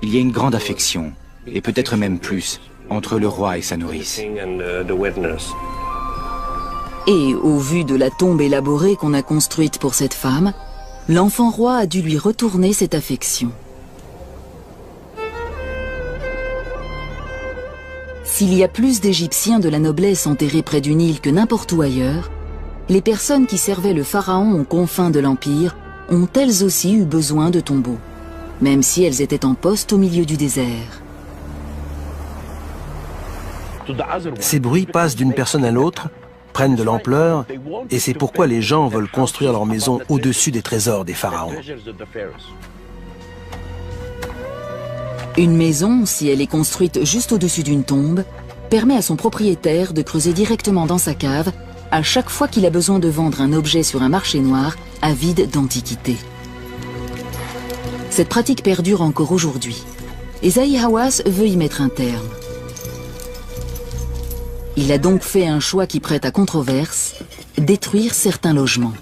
Il y a une grande affection, et peut-être même plus, entre le roi et sa nourrice. Et au vu de la tombe élaborée qu'on a construite pour cette femme, l'enfant roi a dû lui retourner cette affection. S'il y a plus d'Égyptiens de la noblesse enterrés près du Nil que n'importe où ailleurs, les personnes qui servaient le pharaon aux confins de l'Empire ont elles aussi eu besoin de tombeaux, même si elles étaient en poste au milieu du désert. Ces bruits passent d'une personne à l'autre, prennent de l'ampleur, et c'est pourquoi les gens veulent construire leur maison au-dessus des trésors des pharaons. Une maison, si elle est construite juste au-dessus d'une tombe, permet à son propriétaire de creuser directement dans sa cave à chaque fois qu'il a besoin de vendre un objet sur un marché noir avide d'antiquités. Cette pratique perdure encore aujourd'hui, et Zahi Hawass veut y mettre un terme. Il a donc fait un choix qui prête à controverse, détruire certains logements.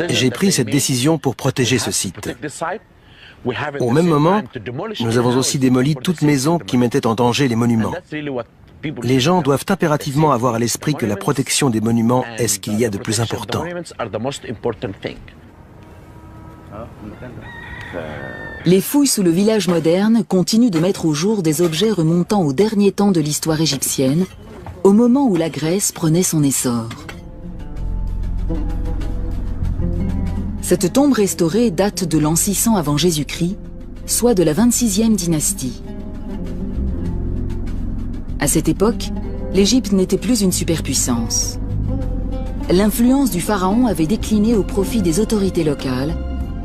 J'ai pris cette décision pour protéger ce site. Au même moment, nous avons aussi démoli toute maison qui mettait en danger les monuments. Les gens doivent impérativement avoir à l'esprit que la protection des monuments est ce qu'il y a de plus important. Les fouilles sous le village moderne continuent de mettre au jour des objets remontant au dernier temps de l'histoire égyptienne, au moment où la Grèce prenait son essor. Cette tombe restaurée date de l'an 600 avant Jésus-Christ, soit de la 26e dynastie. À cette époque, l'Égypte n'était plus une superpuissance. L'influence du pharaon avait décliné au profit des autorités locales,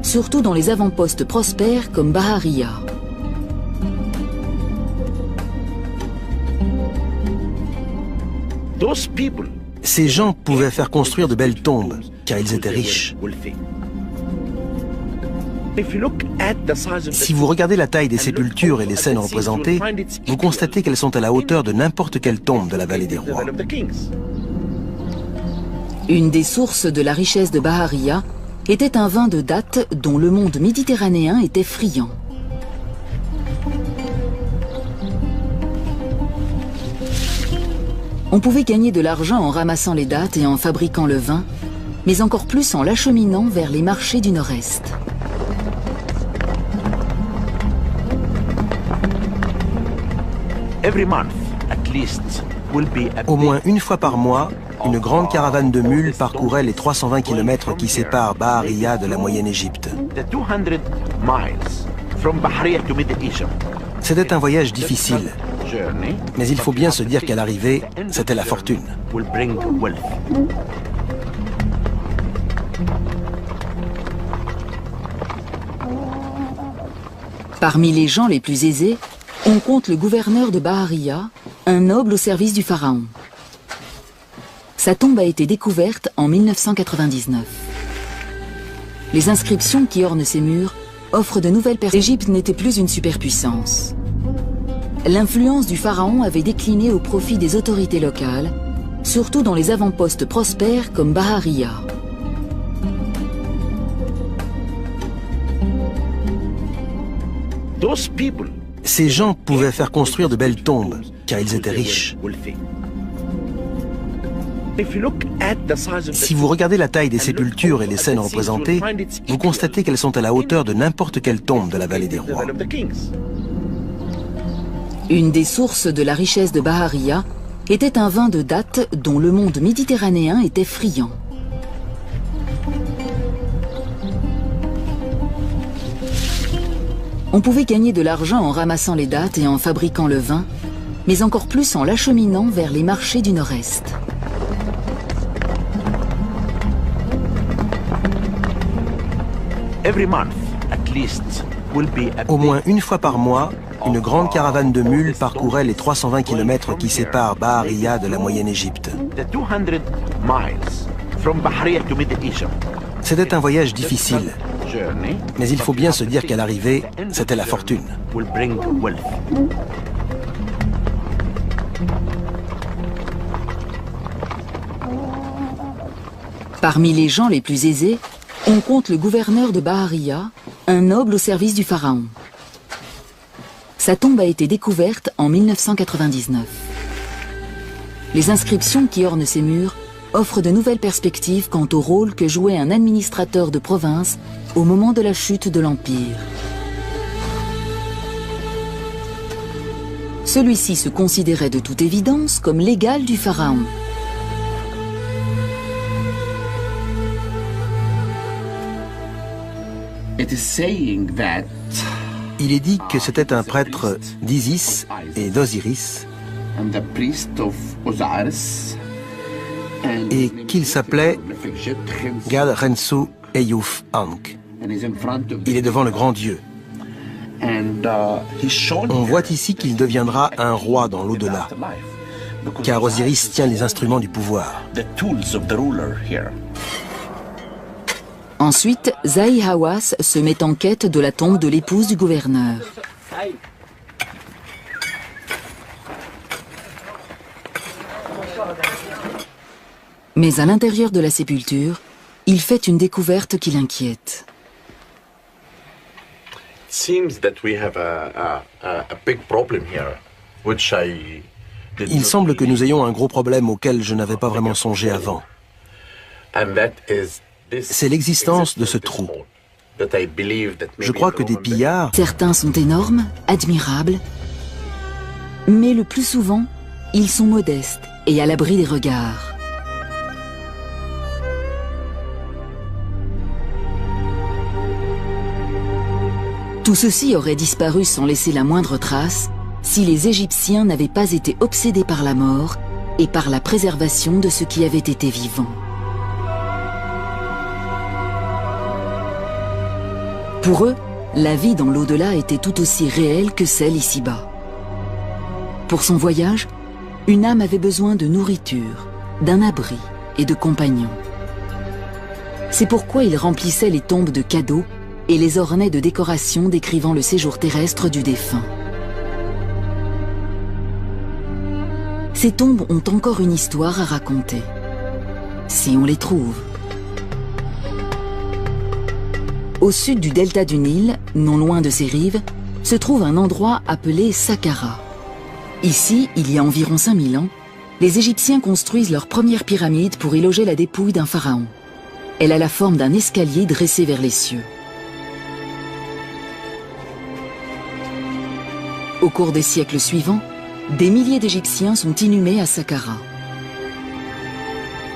surtout dans les avant-postes prospères comme Bahariya. Ces gens pouvaient faire construire de belles tombes, car ils étaient riches. Si vous regardez la taille des sépultures et les scènes représentées, vous constatez qu'elles sont à la hauteur de n'importe quelle tombe de la vallée des rois. Une des sources de la richesse de Bahariya était un vin de date dont le monde méditerranéen était friand. On pouvait gagner de l'argent en ramassant les dattes et en fabriquant le vin, mais encore plus en l'acheminant vers les marchés du Nord-Est. Au moins une fois par mois, une grande caravane de mules parcourait les 320 km qui séparent Bahariya de la Moyenne-Égypte. C'était un voyage difficile, mais il faut bien se dire qu'à l'arrivée, c'était la fortune. Parmi les gens les plus aisés, on compte le gouverneur de Bahariya, un noble au service du pharaon. Sa tombe a été découverte en 1999. Les inscriptions qui ornent ses murs offrent de nouvelles perspectives. L'Égypte n'était plus une superpuissance. L'influence du pharaon avait décliné au profit des autorités locales, surtout dans les avant-postes prospères comme Bahariya. Ces gens pouvaient faire construire de belles tombes, car ils étaient riches. Si vous regardez la taille des sépultures et les scènes représentées, vous constatez qu'elles sont à la hauteur de n'importe quelle tombe de la vallée des rois. Une des sources de la richesse de Baharia était un vin de date dont le monde méditerranéen était friand. On pouvait gagner de l'argent en ramassant les dattes et en fabriquant le vin, mais encore plus en l'acheminant vers les marchés du Nord-Est. Au moins une fois par mois, une grande caravane de mules parcourait les 320 km qui séparent Baharia de la Moyenne-Égypte. C'était un voyage difficile, mais il faut bien se dire qu'à l'arrivée, c'était la fortune. Parmi les gens les plus aisés, on compte le gouverneur de Baharia, un noble au service du pharaon. Sa tombe a été découverte en 1999. Les inscriptions qui ornent ses murs offrent de nouvelles perspectives quant au rôle que jouait un administrateur de province au moment de la chute de l'Empire. Celui-ci se considérait de toute évidence comme l'égal du pharaon. Il est dit que c'était un prêtre d'Isis et d'Osiris et qu'il s'appelait Gad Rensu Eyouf Ankh. Il est devant le grand Dieu. On voit ici qu'il deviendra un roi dans l'au-delà, car Osiris tient les instruments du pouvoir. Ensuite, Zahi Hawass se met en quête de la tombe de l'épouse du gouverneur. Mais à l'intérieur de la sépulture, il fait une découverte qui l'inquiète. Il semble que nous ayons un gros problème auquel je n'avais pas vraiment songé avant. C'est l'existence de ce trou. Je crois que des pillards... Certains sont énormes, admirables, mais le plus souvent, ils sont modestes et à l'abri des regards. Tout ceci aurait disparu sans laisser la moindre trace si les Égyptiens n'avaient pas été obsédés par la mort et par la préservation de ce qui avait été vivant. Pour eux, la vie dans l'au-delà était tout aussi réelle que celle ici-bas. Pour son voyage, une âme avait besoin de nourriture, d'un abri et de compagnons. C'est pourquoi il remplissait les tombes de cadeaux et les ornait de décorations décrivant le séjour terrestre du défunt. Ces tombes ont encore une histoire à raconter, si on les trouve. Au sud du delta du Nil, non loin de ses rives, se trouve un endroit appelé Saqqara. Ici, il y a environ 5000 ans, les Égyptiens construisent leur première pyramide pour y loger la dépouille d'un pharaon. Elle a la forme d'un escalier dressé vers les cieux. Au cours des siècles suivants, des milliers d'Égyptiens sont inhumés à Saqqara.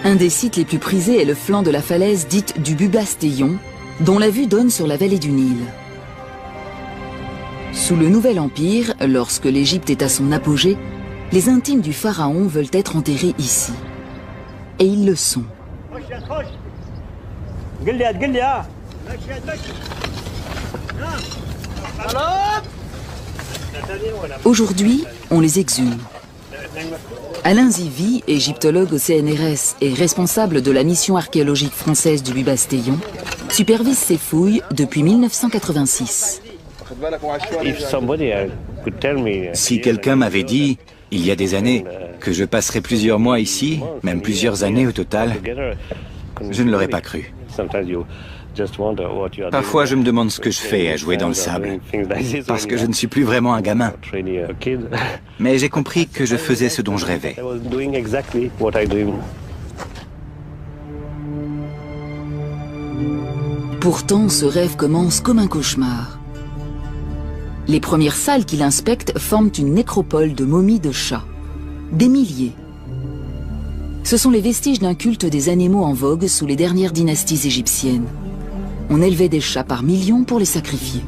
Un des sites les plus prisés est le flanc de la falaise dite du Bubastéon, dont la vue donne sur la vallée du Nil. Sous le Nouvel Empire, lorsque l'Égypte est à son apogée, les intimes du pharaon veulent être enterrés ici. Et ils le sont. Aujourd'hui, on les exhume. Alain Zivy, égyptologue au CNRS et responsable de la mission archéologique française du Bubastéon, supervise ces fouilles depuis 1986. Si quelqu'un m'avait dit, il y a des années, que je passerais plusieurs mois ici, même plusieurs années au total, je ne l'aurais pas cru. Parfois, je me demande ce que je fais à jouer dans le sable, parce que je ne suis plus vraiment un gamin. Mais j'ai compris que je faisais ce dont je rêvais. Pourtant, ce rêve commence comme un cauchemar. Les premières salles qu'il inspecte forment une nécropole de momies de chats. Des milliers. Ce sont les vestiges d'un culte des animaux en vogue sous les dernières dynasties égyptiennes. On élevait des chats par millions pour les sacrifier.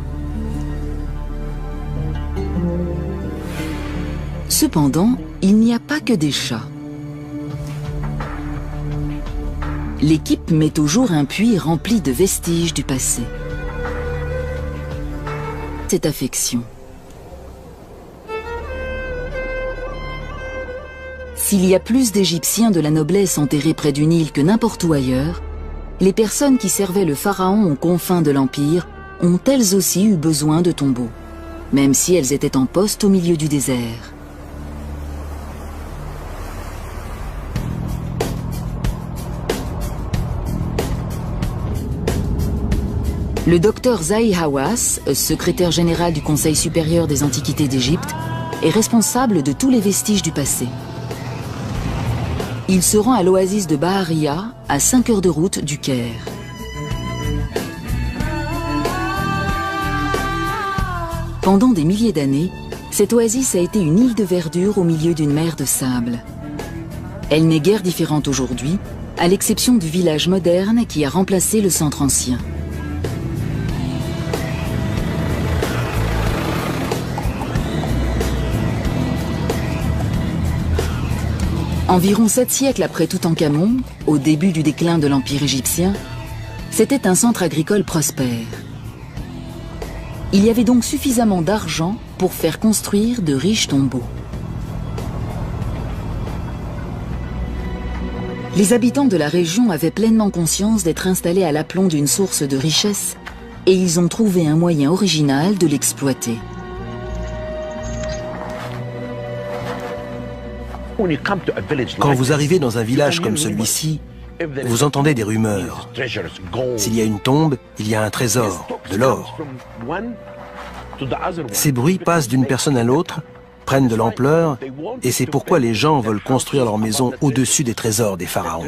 Cependant, il n'y a pas que des chats. L'équipe met au jour un puits rempli de vestiges du passé. Cette affection. S'il y a plus d'Égyptiens de la noblesse enterrés près du Nil que n'importe où ailleurs, les personnes qui servaient le pharaon aux confins de l'Empire ont elles aussi eu besoin de tombeaux, même si elles étaient en poste au milieu du désert. Le docteur Zahi Hawass, secrétaire général du Conseil supérieur des antiquités d'Égypte, est responsable de tous les vestiges du passé. Il se rend à l'oasis de Baharia, à 5 heures de route du Caire. Pendant des milliers d'années, cette oasis a été une île de verdure au milieu d'une mer de sable. Elle n'est guère différente aujourd'hui, à l'exception du village moderne qui a remplacé le centre ancien. Environ 7 siècles après Toutankhamon, au début du déclin de l'Empire égyptien, c'était un centre agricole prospère. Il y avait donc suffisamment d'argent pour faire construire de riches tombeaux. Les habitants de la région avaient pleinement conscience d'être installés à l'aplomb d'une source de richesse et ils ont trouvé un moyen original de l'exploiter. Quand vous arrivez dans un village comme celui-ci, vous entendez des rumeurs. S'il y a une tombe, il y a un trésor, de l'or. Ces bruits passent d'une personne à l'autre, prennent de l'ampleur, et c'est pourquoi les gens veulent construire leur maison au-dessus des trésors des pharaons.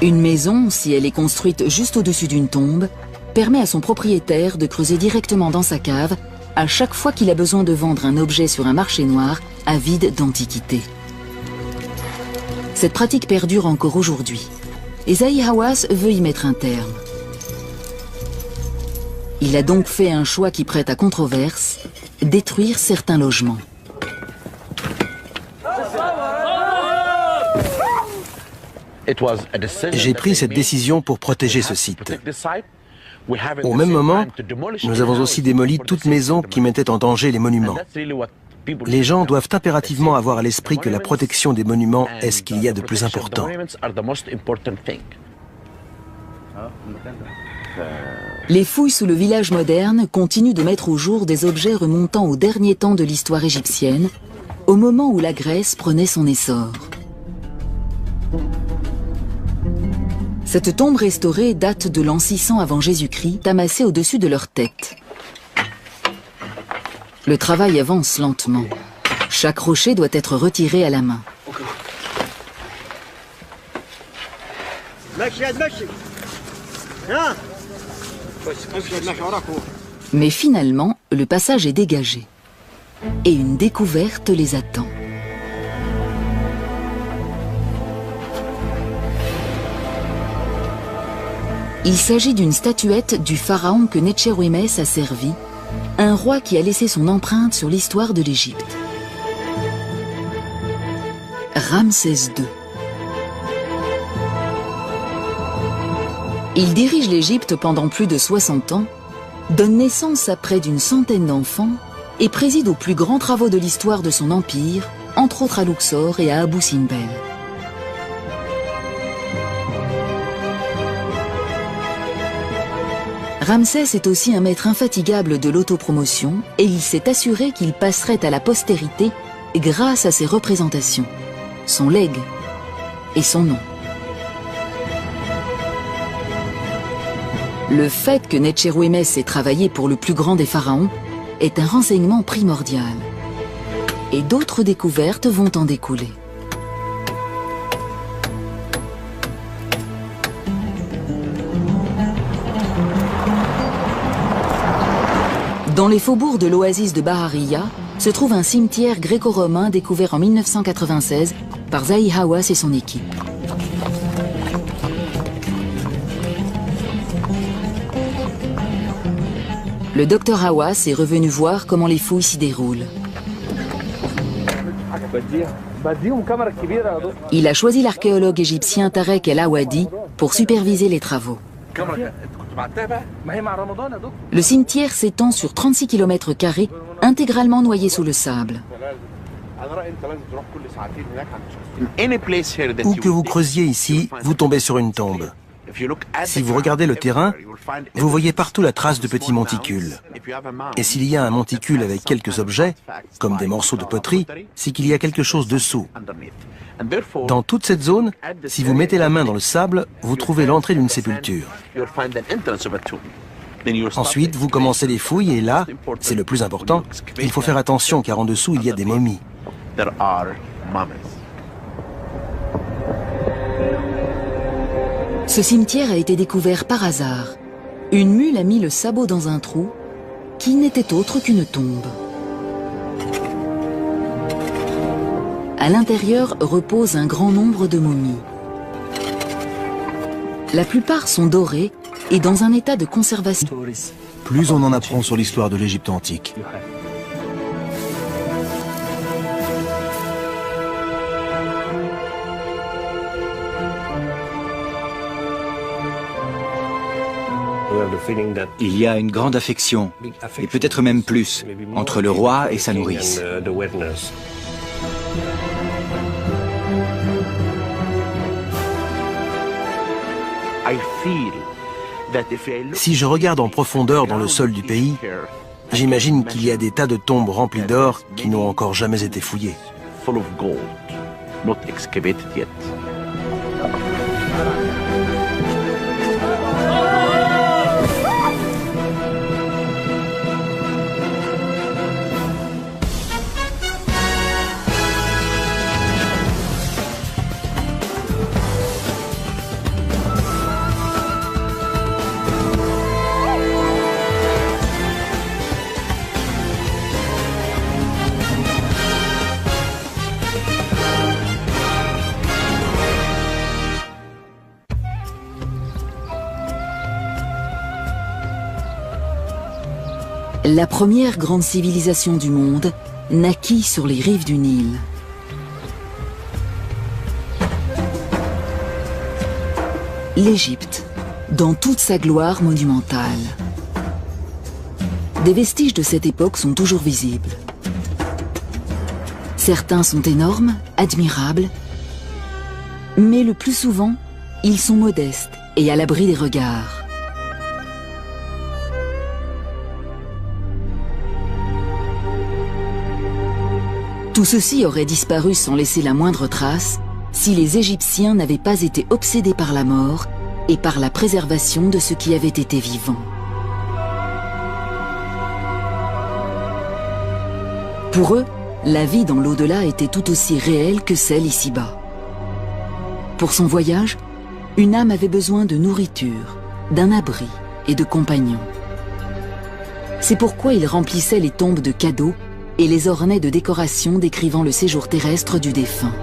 Une maison, si elle est construite juste au-dessus d'une tombe, permet à son propriétaire de creuser directement dans sa cave à chaque fois qu'il a besoin de vendre un objet sur un marché noir avide d'antiquités. Cette pratique perdure encore aujourd'hui, et Zahi Hawass veut y mettre un terme. Il a donc fait un choix qui prête à controverse, détruire certains logements. J'ai pris cette décision pour protéger ce site. Au même moment, nous avons aussi démoli toute maison qui mettait en danger les monuments. Les gens doivent impérativement avoir à l'esprit que la protection des monuments est ce qu'il y a de plus important. Les fouilles sous le village moderne continuent de mettre au jour des objets remontant au dernier temps de l'histoire égyptienne, au moment où la Grèce prenait son essor. Cette tombe restaurée date de l'an 600 avant Jésus-Christ, amassée au-dessus de leur tête. Le travail avance lentement. Chaque rocher doit être retiré à la main. Mais finalement, le passage est dégagé. Et une découverte les attend. Il s'agit d'une statuette du pharaon que Netchérouimès a servi, un roi qui a laissé son empreinte sur l'histoire de l'Égypte. Ramsès II. Il dirige l'Égypte pendant plus de 60 ans, donne naissance à près d'une centaine d'enfants et préside aux plus grands travaux de l'histoire de son empire, entre autres à Luxor et à Abou Simbel. Ramsès est aussi un maître infatigable de l'autopromotion et il s'est assuré qu'il passerait à la postérité grâce à ses représentations, son legs et son nom. Le fait que Netchérouimès ait travaillé pour le plus grand des pharaons est un renseignement primordial. Et d'autres découvertes vont en découler. Dans les faubourgs de l'oasis de Bahariya se trouve un cimetière gréco-romain découvert en 1996 par Zahi Hawass et son équipe. Le docteur Hawass est revenu voir comment les fouilles s'y déroulent. Il a choisi l'archéologue égyptien Tarek El Awadi pour superviser les travaux. Le cimetière s'étend sur 36 km², intégralement noyé sous le sable. Où que vous creusiez ici, vous tombez sur une tombe. Si vous regardez le terrain, vous voyez partout la trace de petits monticules. Et s'il y a un monticule avec quelques objets, comme des morceaux de poterie, c'est qu'il y a quelque chose dessous. Dans toute cette zone, si vous mettez la main dans le sable, vous trouvez l'entrée d'une sépulture. Ensuite, vous commencez les fouilles et là, c'est le plus important, il faut faire attention car en dessous, il y a des momies. Ce cimetière a été découvert par hasard. Une mule a mis le sabot dans un trou qui n'était autre qu'une tombe. À l'intérieur repose un grand nombre de momies. La plupart sont dorées et dans un état de conservation. Plus on en apprend sur l'histoire de l'Égypte antique. Il y a une grande affection, et peut-être même plus, entre le roi et sa nourrice. Si je regarde en profondeur dans le sol du pays, j'imagine qu'il y a des tas de tombes remplies d'or qui n'ont encore jamais été fouillées. La première grande civilisation du monde naquit sur les rives du Nil. L'Égypte, dans toute sa gloire monumentale. Des vestiges de cette époque sont toujours visibles. Certains sont énormes, admirables, mais le plus souvent, ils sont modestes et à l'abri des regards. Tout ceci aurait disparu sans laisser la moindre trace si les Égyptiens n'avaient pas été obsédés par la mort et par la préservation de ce qui avait été vivant. Pour eux, la vie dans l'au-delà était tout aussi réelle que celle ici-bas. Pour son voyage, une âme avait besoin de nourriture, d'un abri et de compagnons. C'est pourquoi ils remplissaient les tombes de cadeaux et les ornaient de décorations décrivant le séjour terrestre du défunt.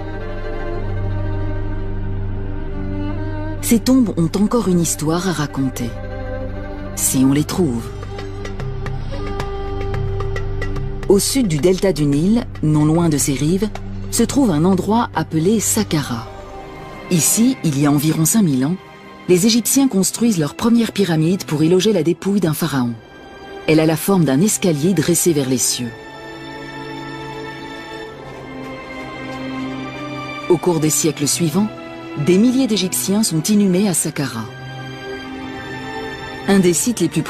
Ces tombes ont encore une histoire à raconter, si on les trouve. Au sud du delta du Nil, non loin de ses rives, se trouve un endroit appelé Saqqara. Ici, il y a environ 5000 ans, les Égyptiens construisent leur première pyramide pour y loger la dépouille d'un pharaon. Elle a la forme d'un escalier dressé vers les cieux. Au cours des siècles suivants, des milliers d'Égyptiens sont inhumés à Saqqara. Un des sites les plus